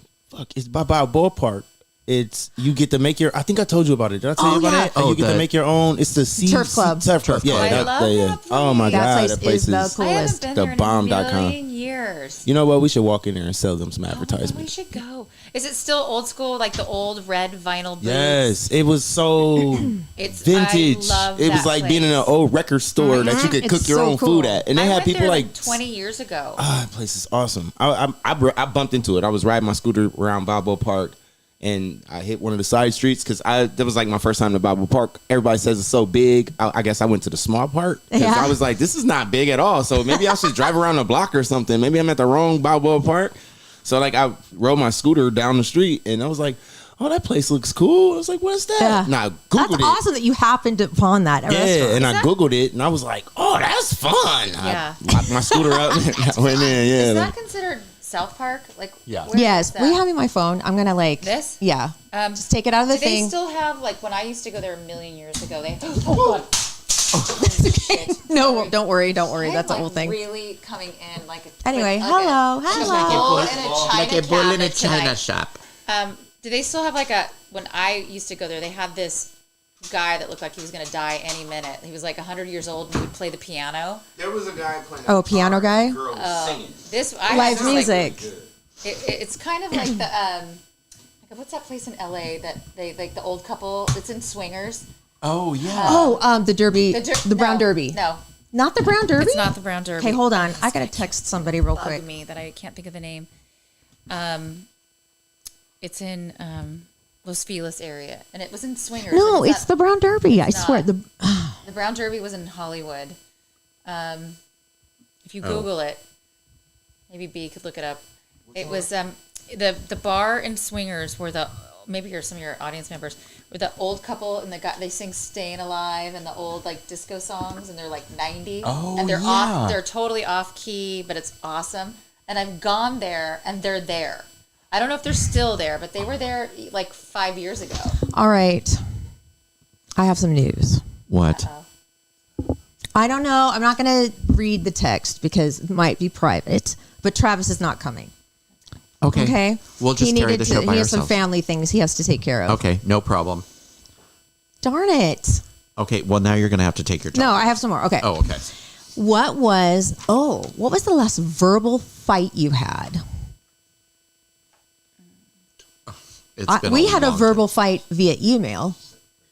it's by a ballpark. It's you get to make your. I think I told you about it. Did I tell Oh, you about yeah. it? You get to make your own. It's the Turf Club. Turf Club. Yeah, I that, love yeah. that Oh my That god, place that place is the is. cool- I haven't coolest. been The there in bomb.com. a million years. You know what? We should walk in there and sell them some Oh my God, we advertisements. should go. Is it still old school, like the old red vinyl booths? Yes, it was so It's vintage. I love It was that like being in an place. old record store that you could It's cook your so own cool. food at, and they I had went people there like 20 years ago. that place is awesome. I bumped into it. I was riding my scooter around Balboa Park, and I hit one of the side streets because that was like my first time to Balboa Park. Everybody says it's so big. I guess I went to the small part because Yeah. I was like, this is not big at all. So maybe I should drive around the block or something. Maybe I'm at the wrong Balboa Park. So like I rode my scooter down the street, and I was like, oh, that place looks cool. I was like, what's that? Yeah. And I That's Googled it. awesome that you happened upon that Yeah, restaurant. and I Googled it, and I was like, oh, that's fun. Yeah. I locked my scooter up and I went in. Yeah. Is that considered South Park? Like, Yeah. where Yes, is that? we have it on my phone. I'm gonna like This? Yeah, just take it out of the Do they thing. still have, like, when I used to go there a million years ago, they oh, God. No, don't worry. I'm, That's the like, whole thing. really coming in like a Anyway, like hello. Like a bull in a china shop. Do they still have like a? When I used to go there, they had this guy that looked like he was going to die any minute. He was like 100 years old, and he would play the piano. There was a guy playing. Oh, piano guy? Girl was singing. This I Live was, like, music. it's kind of like the like what's that place in LA that they like the old couple? It's in Swingers. Oh yeah. Oh, the Derby, the Brown no, Derby. No, Not the Brown Derby. it's not the Brown Derby. Okay, hold on. I gotta text somebody real Bug quick. me that I can't think of the name. It's in Los Feliz area, and it was in Swingers. No, It was it's the Brown Derby. I swear. not. The the Brown Derby was in Hollywood. If you Oh. Google it, maybe B could look it up. It was the bar in Swingers where maybe some of your audience members were the old couple and they sing "Staying Alive" and the old like disco songs and they're like 90 and they're totally off key, but it's awesome. And I've gone there and they're there. I don't know if they're still there, but they were there like 5 years ago. All right. I have some news. What? I don't know. I'm not going to read the text because it might be private, but Travis is not coming. Okay. Okay. We'll just carry the show by He has some ourselves. family things he has to take care of. Okay, no problem. Darn it. Okay, well now you're gonna have to take your time. No, I have some more. Okay. Oh, okay. What was the last verbal fight you had? We had a long verbal fight via email.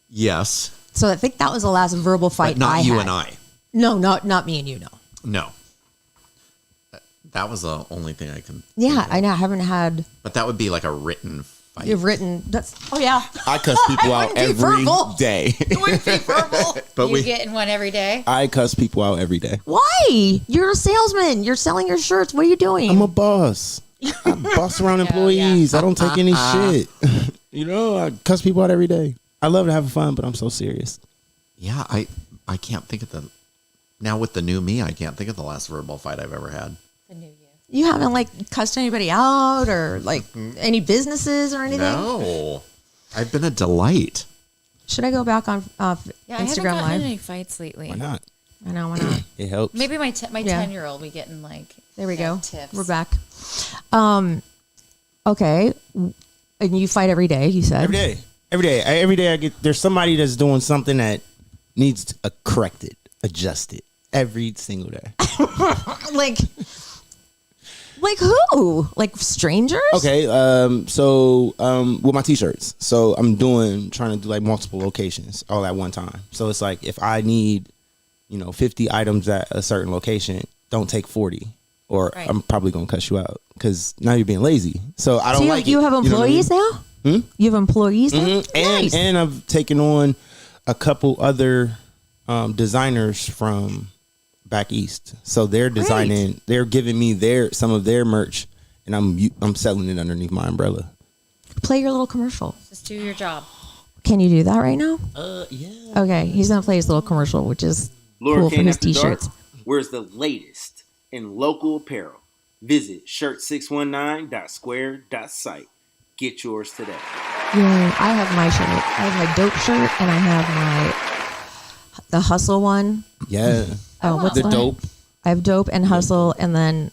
Yes, So I think that was the last verbal fight but not I you had. and I. No, not me and you, no. No. That was the only thing I can. Yeah, I know. I haven't had But that would be like a written fight. you've written that's yeah. I cuss people out wouldn't be every verbal. day. It wouldn't be verbal. But You getting one every day? I cuss people out every day. Why? You're a salesman. You're selling your shirts. What are you doing? I'm a boss. I boss around employees. I don't take any shit. I cuss people out every day. I love to have fun, but I'm so serious. Yeah, I can't think of now with the new me, I can't think of the last verbal fight I've ever had. The new you. You haven't like cussed anybody out or like any businesses or anything? No, I've been a delight. Should I go back on Yeah, I haven't Instagram gotten in Live? any fights lately. Why not? I know, why not? It helps. Maybe my Yeah. 10-year-old be getting like There we go. tips. We're back. Okay. And you fight every day, you said. Every day I get there's somebody that's doing something that needs corrected, adjusted every single day. Like who? Like strangers? Okay, so with my t-shirts, so I'm trying to do like multiple locations all at one time. So it's like if I need, 50 items at a certain location, don't take 40, or Right. I'm probably gonna cuss you out because now you're being lazy. So I don't So like you it. have You know what I mean? employees now? You have employees now? Nice. And I've taken on a couple other designers from back east. So they're designing. They're giving me some of their merch, and I'm selling it underneath my umbrella. Play your little commercial. Just do your job. Can you do that right now? Yeah. Okay, he's gonna play his little commercial, which is Laura cool for Kane his After Dark, t-shirts. where's the latest in local apparel? Visit shirt619.square.site. Get yours today. Yeah, I have my shirt. I have my dope shirt, and I have the hustle one. Yeah. Oh, what's The the dope. I have dope and hustle, and then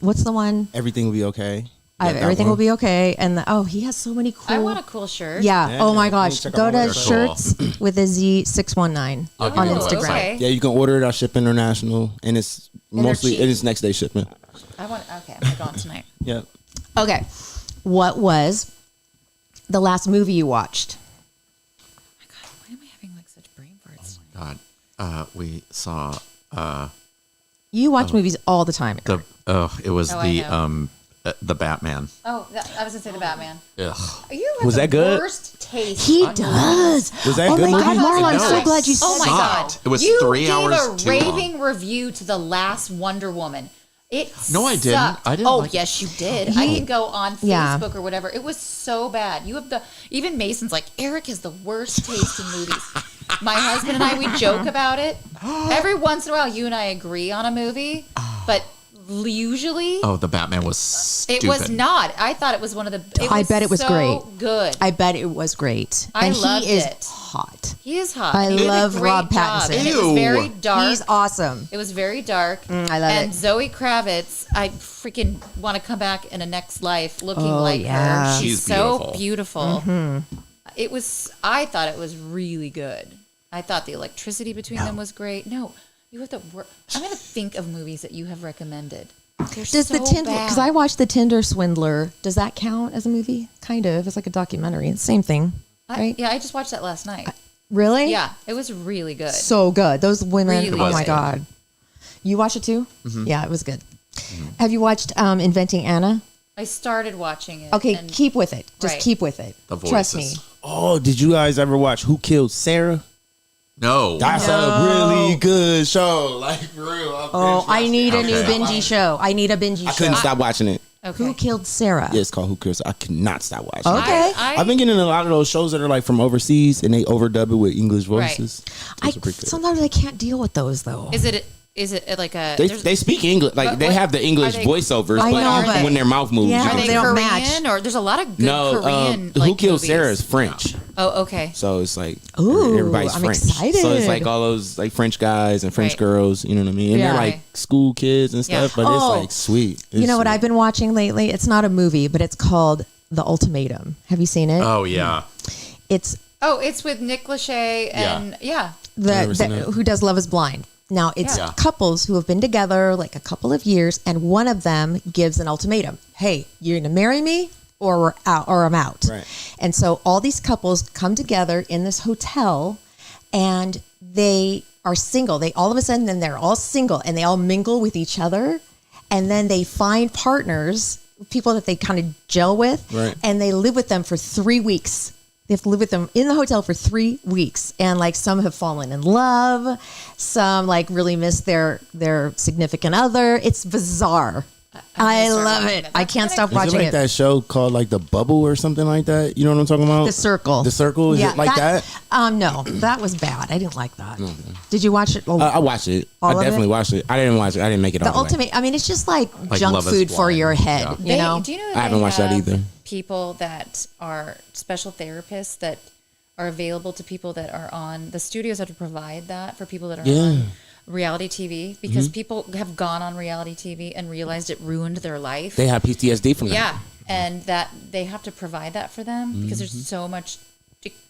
what's the one? Everything will be okay. I have That everything one. will be okay. And he has so many cool. I want a cool shirt. Yeah. Yeah, Oh my you gosh. check Go out to all their shirts with a Z619 I'll on give you a Instagram. website. Okay. Yeah, you can order it. I ship international, and it's they're mostly cheap. it is next day shipment. I'm going tonight. Yep. Okay. What was the last movie you watched? Why am I having like such brain farts? God, we saw You watch movies all the time. it was Oh, I know. the Batman. Oh, I was gonna say the Batman. Ugh. You have Was the that good? worst taste. He on does. Was that a Oh good my movie? God, Marla, I'm so No. glad you Oh my said god! Sucked. It was you 3 hours gave a too raving review to the last Wonder Woman. It No, I didn't. sucked. I didn't Oh like it. yes, you did. I can go on Facebook Yeah. or whatever. It was so bad. You have even Mason's like Eric has the worst taste in movies. My husband and I we joke about it. Every once in a while, you and I agree on a movie, but usually Oh, the Batman was stupid. it was not. I thought it was one of the. I bet it was so great. Good. I bet it was great. I and loved he is it. hot. He is hot. I He did a love great Rob job, Pattinson. and it was Ew. very dark. He's awesome. It was very dark. I love and it. Zoe Kravitz, I freaking want to come back in a next life looking Oh, like yeah. her. She's She's so beautiful. beautiful. It was. I thought it was really good. I thought the electricity between them was great. No, you have to work. I'm gonna think of movies that you have recommended. They're Does so the Tinder? bad. Because I watched the Tinder Swindler. Does that count as a movie? Kind of. It's like a documentary. It's the same thing, right? Yeah, I just watched that last night. Really? Yeah, it was really good. So good. Those women. Really oh my good. god. You watched it too? Yeah, it was good. Have you watched Inventing Anna? I started watching it. Okay, and keep with it. Just Right. keep with it. The Trust me. voices. Oh, did you guys ever watch Who Killed Sarah? No. That's a really good show. Like for real. Oh, I need a new Benji show. I need a Benji I show. couldn't stop watching it. Okay. Who Killed Sarah? Yeah, it's called Who Cares. I cannot stop watching. Okay. I've been getting a lot of those shows that are like from overseas and they overdub it with English voices. I Those are pretty good. sometimes I can't deal with those though. Is it like a? They speak English, like But they what- have the English are they- voiceovers, I but know, but- when their mouth moves, Yeah, you Are can they they tell. don't Korean match. or there's a lot of good No, Korean? Who like, Killed movies. Sarah is French, Oh, okay. so it's like Ooh, everybody's I'm French. excited. So it's like all those like French guys and French Right. girls, you know what I mean? And Yeah. they're like school kids and stuff, Yeah. but Oh. it's like sweet. You know what It's I've been watching lately? It's not a movie, but it's called The Ultimatum. Have you seen it? Oh yeah. It's Oh, it's with Nick Lachey and yeah. never seen it. who does Love Is Blind. Now it's Yeah. couples who have been together like a couple of years, and one of them gives an ultimatum: "Hey, you're gonna marry me, or we're out, or I'm out." Right. And so all these couples come together in this hotel, and they are single. They all of a sudden then they're all single, and they all mingle with each other, and then they find partners, people that they kind of gel with, Right. and they live with them for 3 weeks. They have to live with them in the hotel for 3 weeks. And like some have fallen in love, some like really miss their significant other. It's bizarre. I start love watching it. it. I That's can't kinda stop cool. Is it watching like it. that show called like The Bubble or something like that? You know what I'm talking about? The Circle. The Circle? Is it like that? No, that was bad. I didn't like that. Did you watch it? I watched it. All I of definitely it? watched it. I didn't watch it. I didn't make it The all the way. ultimate. I mean, it's just like junk Love Is food for Blind. your head. Yeah. You know. Do you know that I haven't they watched that have either. People that are special therapists that are available to people that are on the studios have to provide that for people that are on reality TV because people have gone on reality TV and realized it ruined their life. They have PTSD from that. Yeah, and that they have to provide that for them because there's so much.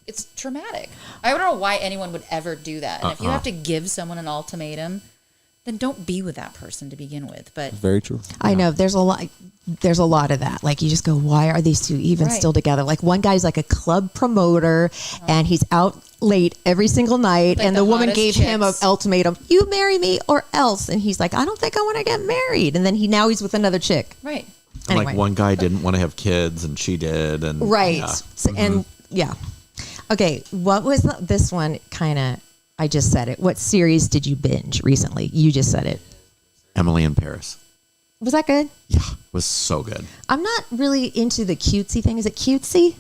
It's traumatic. I don't know why anyone would ever do that. And if you have to give someone an ultimatum, then don't be with that person to begin with. But Very true. I know there's a lot. There's a lot of that. Like you just go, why are these two even Right. still together? Like one guy's like a club promoter, and he's out late every single night, Like and the the woman hottest gave him an chicks. ultimatum: "You marry me or else." And he's like, "I don't think I want to get married." And then he's with another chick. right. And Anyway. like one guy didn't want to have kids and she did, and Right. yeah. So, and yeah. Okay. What was this one kind of? I just said it. What series did you binge recently? You just said it. Emily in Paris. Was that good? Yeah, it was so good. I'm not really into the cutesy thing. Is it cutesy?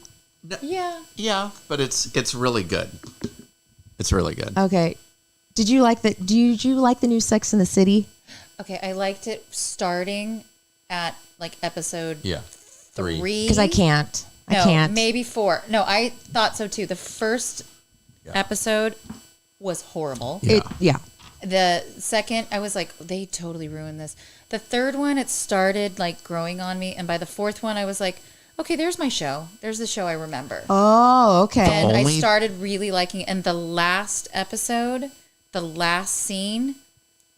Yeah. Yeah, but it's really good. It's really good. Okay. Did you like the new Sex in the City? Okay, I liked it starting at like episode Yeah, 3. Because I can't. No, I can't. maybe 4. No, I thought so too. The first episode was horrible. Yeah. The second, I was like, they totally ruined this. The third one, it started like growing on me, and by the fourth one, I was like, okay, there's my show. There's the show I remember. Oh, okay. And I Only- started really liking it. And the last episode, the last scene,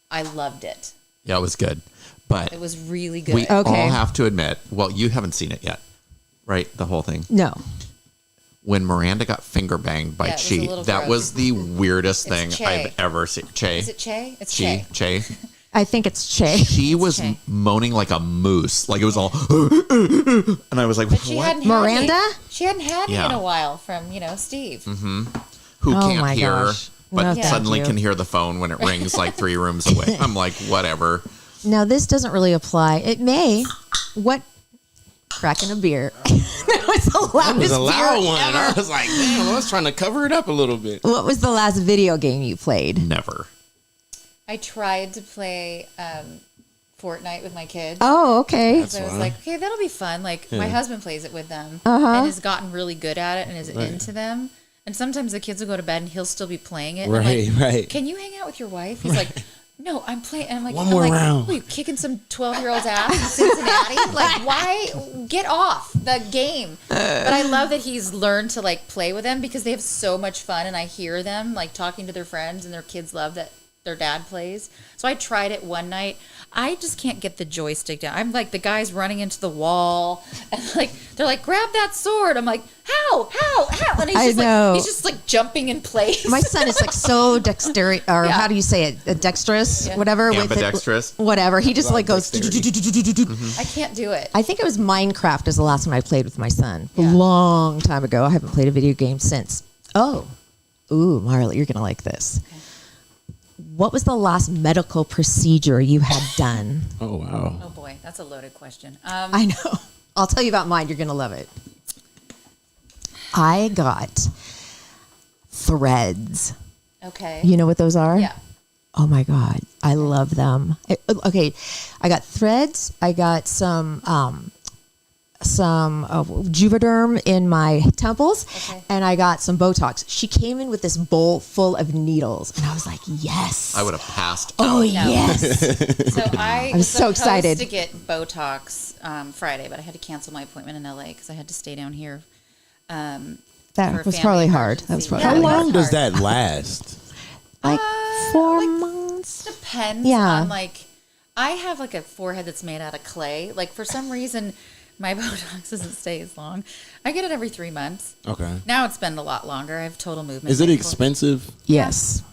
I loved it. Yeah, it was good. But It was really good. we Okay. all have to admit, well, you haven't seen it yet, right? The whole thing. No. When Miranda got finger banged by Yeah, it was a Chi, little that gross. was the weirdest It's thing Che. I've ever seen. Che. Is it Che? It's Chi. Che. Che. I think it's Che. She was Che. moaning like a moose. Like it was all, and I was like, But she what? hadn't Miranda? had me. She hadn't had me Yeah. in a while from, Steve. Who Oh can't my hear, gosh. but No, thank suddenly you. can hear the phone when it rings like 3 rooms away. I'm like, whatever. Now, this doesn't really apply. It may. What? Cracking a beer. That was the It was loudest a loud beer one. ever. I was like, damn, I was trying to cover it up a little bit. What was the last video game you played? Never. I tried to play Fortnite with my kids. Oh, okay. So I was like, okay, that'll be fun. Like my husband plays it with them and has gotten really good at it and is into them. And sometimes the kids will go to bed and he'll still be playing it. And I'm Right, like, right. Can you hang out with your wife? He's like, no, I'm playing. And I'm like, One more round. What, are you kicking some 12-year-old's ass in Cincinnati? Like, why? Get off the game. But I love that he's learned to like play with them because they have so much fun. And I hear them like talking to their friends and their kids love that their dad plays. So I tried it one night. I just can't get the joystick down. I'm like, the guy's running into the wall and like, they're like, grab that sword. I'm like, how? And I know. he's just like jumping in place. My son is like so dexterous, or Yeah. how do you say it? Dexterous, Yeah. whatever. with it. Ambidextrous. Whatever. He just like goes. I can't do it. I think it was Minecraft is the last one I played with my son. A long time ago. I haven't played a video game since. Oh. Ooh, Marla, you're going to like this. what was the last medical procedure you had done? Oh wow. Oh boy, that's a loaded question. I know. I'll tell you about mine. You're going to love it. I got threads. Okay. You know what those are? Yeah. Oh my God. I love them. Okay. I got threads. I got some Juvederm in my temples, Okay. and I got some Botox. She came in with this bowl full of needles, and I was like, yes. I would have passed. Oh, out. yes. So I I'm was so supposed excited. to get Botox Friday, but I had to cancel my appointment in LA because I had to stay down here. For That a was family probably hard. That was emergency. probably Yeah, How it hard. was long does hard. that last? Like 4 months. Depends Yeah. on like, I have like a forehead that's made out of clay. Like for some reason, my Botox doesn't stay as long. I get it every 3 months. Okay. Now it's been a lot longer. I have total movement. Is it Like, expensive? Yes.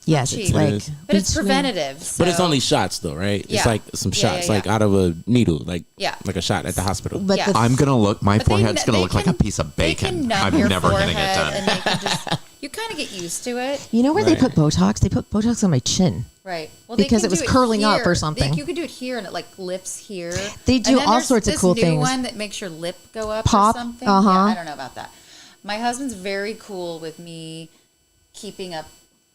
Yes, cheap. it's like, It is. But it's between- preventative. But it's so- only shots though, right? Yeah. It's like some Yeah, shots, yeah, like yeah. out of a needle, like Yeah. like a shot at the hospital. But Yeah. the I'm gonna look. My But they forehead's kn- gonna they look like can- a piece of they can bacon. numb I'm your never gonna get forehead done. And they can just, you kind of get used to it. You know where they Right. put Botox? They put Botox on my chin. Right. Well, Because they it can was do curling up here. or something. You could do it here and it like lifts here. They And do then all there's sorts of this cool new things. one that makes your lip go up Pop, or something. uh-huh. Yeah, I don't know about that. My husband's very cool with me keeping up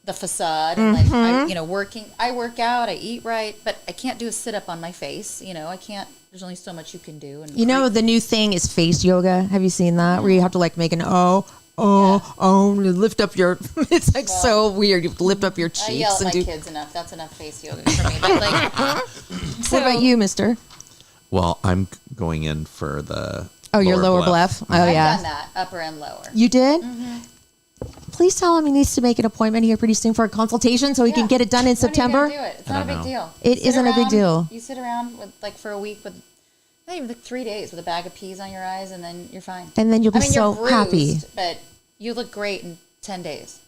the facade and like I work out, I eat right, but I can't do a sit up on my face. I can't. There's only so much you can do. And You know, the new thing is face yoga. Have you seen that? Where you have to like make an lift up your. It's like so weird. You lift up your cheeks I yell at and my do. kids enough. That's enough face yoga for me. But like, What about you, Mister? Well, I'm going in for the. Oh, your lower bleph. Oh I've yeah, done that, upper and lower. you did. Please tell him he needs to make an appointment here pretty soon for a consultation so he can Yeah. get it done in When are you September. gonna do it? It's not a big know. deal. It You sit isn't a big around- deal. You sit around with like for a week with not even like 3 days with a bag of peas on your eyes, and then you're fine. And then you'll be I mean, so you're bruised, happy. but you look great in 10 days.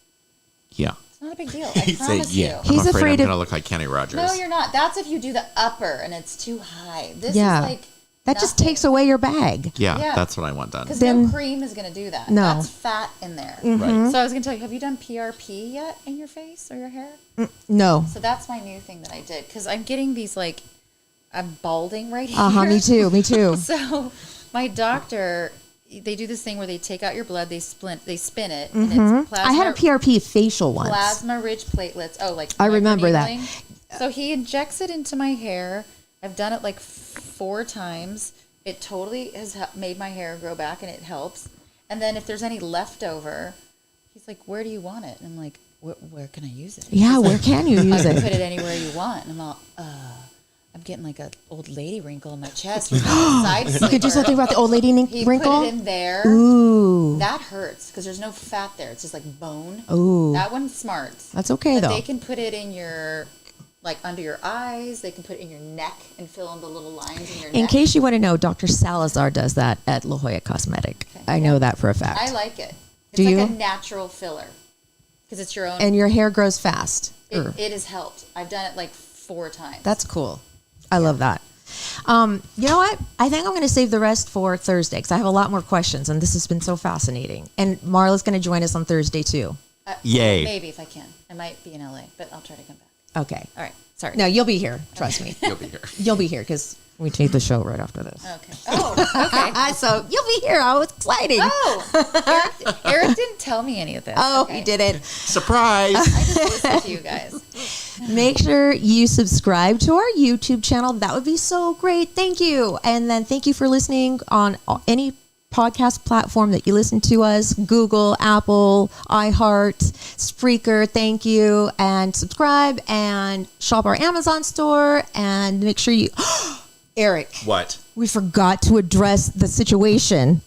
Yeah. It's not a big deal. I He said, promise yeah. you. I'm He's afraid afraid I'm of- gonna look like Kenny Rogers. No, you're not. That's if you do the upper and it's too high. This Yeah. is like That just takes away your bag. yeah, Yeah. that's what I want done. because Then- no cream is going to do that. No. That's fat in there. Right. So I was going to tell you, have you done PRP yet in your face or your hair? No. So that's my new thing that I did because I'm getting these like, I'm balding right here. Me too. Me too. So my doctor, they do this thing where they take out your blood, they spin it, and it's plasma. I had a PRP facial once. Plasma-rich platelets. Oh, like I remember that. microneedling. So he injects it into my hair. I've done it like 4 times. It totally has made my hair grow back, and it helps. And then if there's any leftover, he's like, "Where do you want it?" And I'm like, "Where can I use it?" Yeah, where can you use I can it? put it anywhere you want. And I'm all, I'm getting like a old lady wrinkle in my chest. Side You could do something about the old lady He wrinkle. put it in there. Ooh. That hurts because there's no fat there. It's just like bone. Ooh. That one's smart. That's okay But though. they can put it in your, like under your eyes. They can put it in your neck and fill in the little lines in your In neck. case you want to know, Dr. Salazar does that at La Jolla Cosmetic. I know that for a fact. I like it. It's Do like you? a natural filler because it's your own. And your hair grows fast. it has helped. I've done it like 4 times. That's cool. I love that. You know what? I think I'm going to save the rest for Thursday because I have a lot more questions, and this has been so fascinating. And Marla's going to join us on Thursday too. Yay. Maybe if I can. I might be in LA, but I'll try to come back. Okay. All right. Sorry. No, you'll be here. Trust me. You'll be here. You'll be here because we tape the show right after this. Okay. Oh, okay. So you'll be here. Oh, it's exciting. Oh, Eric didn't tell me any of this. Oh, Okay. he didn't. Surprise. I just listened to you guys. Make sure you subscribe to our YouTube channel. That would be so great. Thank you. And then thank you for listening on any podcast platform that you listen to us. Google, Apple, iHeart, Spreaker. Thank you. And subscribe and shop our Amazon store and make sure you... Eric, What? we forgot to address the situation.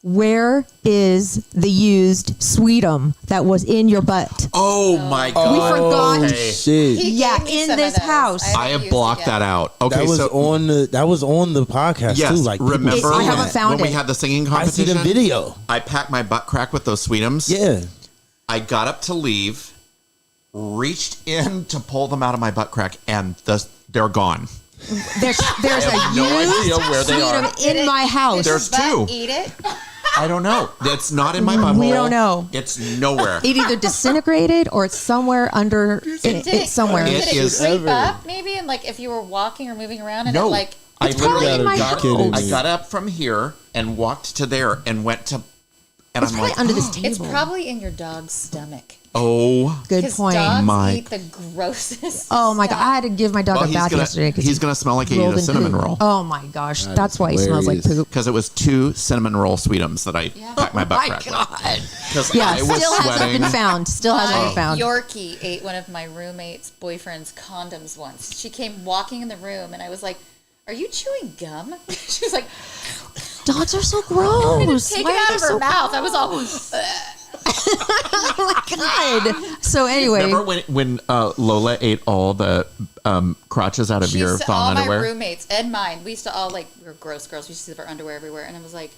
Where is the used Sweetum that was in your butt? Oh my god. We forgot. Okay. Shit. He Yeah, gave me in some this of those. house. I haven't have used blocked it yet. that out. Okay, That was so on the podcast yes, too. Like people remember I saying haven't that. found when we it. had the singing I see competition? the video. I packed my butt crack with those Sweetums. Yeah. I got up to leave, reached in to pull them out of my butt crack, and they're gone. There's I a have no used idea where they are. Sweetum in my house. Did your There's butt two. Eat it. I don't know. It's not in my butthole. We don't know. It's nowhere. It either disintegrated or it's somewhere under. It's somewhere. Did It it is- creep up maybe? And like if you were walking or moving around and No. it like. I probably in my literally house. I got up from here and walked to there and went to, and It's I'm probably like, under this table. It's probably in your dog's stomach. oh. Good Because point. dogs Mike. eat the grossest. Oh my god! stuff. I had to give my dog Well, a bath yesterday because he's gonna smell like he ate a cinnamon roll. Oh my gosh, That that's is why he smells like hilarious. poop. Because it was 2 cinnamon roll sweetums that I packed my butt my crack with. god! Because Yeah, I was still hasn't sweating. been found. Still hasn't been found. Yorkie ate one of my roommate's boyfriend's condoms once. She came walking in the room and I was like, "Are you chewing gum?" She was like, Dogs are so gross. "Take Why it are out they of her so mouth." I was all. Oh my god! So anyway, Remember when Lola ate all the crotches out of She your used to, thong all underwear? my roommates and mine, we used to all like, we were gross girls. We used to leave our underwear everywhere. And I was like,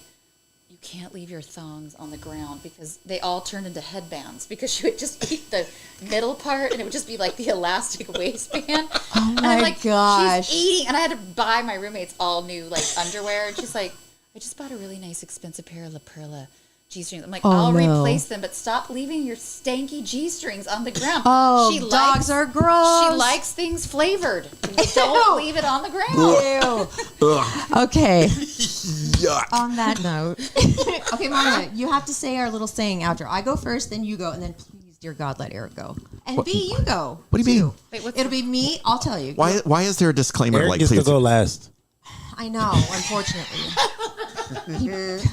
you can't leave your thongs on the ground because they all turned into headbands because she would just eat the middle part and it would just be like the elastic waistband. oh And my I'm like, gosh! she's eating. And I had to buy my roommates all new like underwear. And she's like, I just bought a really nice expensive pair of La Perla G-strings. I'm like, Oh, I'll no. replace them, but stop leaving your stanky G-strings on the ground. Oh, She dogs are gross. She likes things flavored. Don't leave it on the ground. Ew. Okay. Yuck. On that note, okay, Mama, you have to say our little saying outro. I go first, then you go, and then please, dear God, let Eric go. And B, you go. What do you mean? Wait, what's It'll be me. I'll tell you. Why is there a disclaimer Eric like gets to please? go last. I know, unfortunately.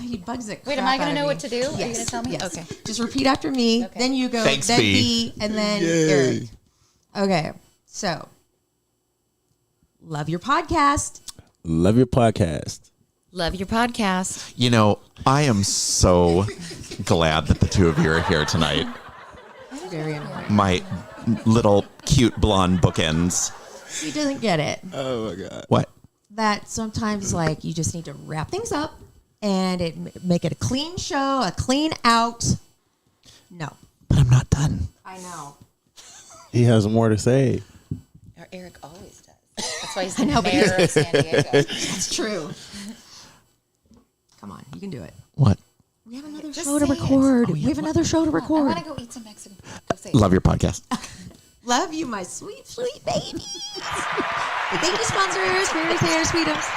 he bugs it. Wait, am I going to know what to do? Are you Yes. going to tell me? Yes. Okay. Just repeat after me. Okay. Then you go. Thanks, then B. B, and then Yay. Eric. Okay. So, love your podcast. Love your podcast. Love your podcast. You know, I am so glad that the two of you are here tonight. Very annoying. My little cute blonde bookends. He doesn't get it. Oh my god. What? That sometimes like you just need to wrap things up and make it a clean show, a clean out. No, But I'm not done. I know. He has more to say. Or Eric always does. That's why he's the know, but mayor of San Diego. It's true. Come on, you can do it. What? We have another Just show to say it. record. We have another show to I record. want to go eat some Mexican food. Go say it. Love your podcast. Love you, my sweet, sweet babies. Thank you, sponsors. Mary Taylor Sweetums.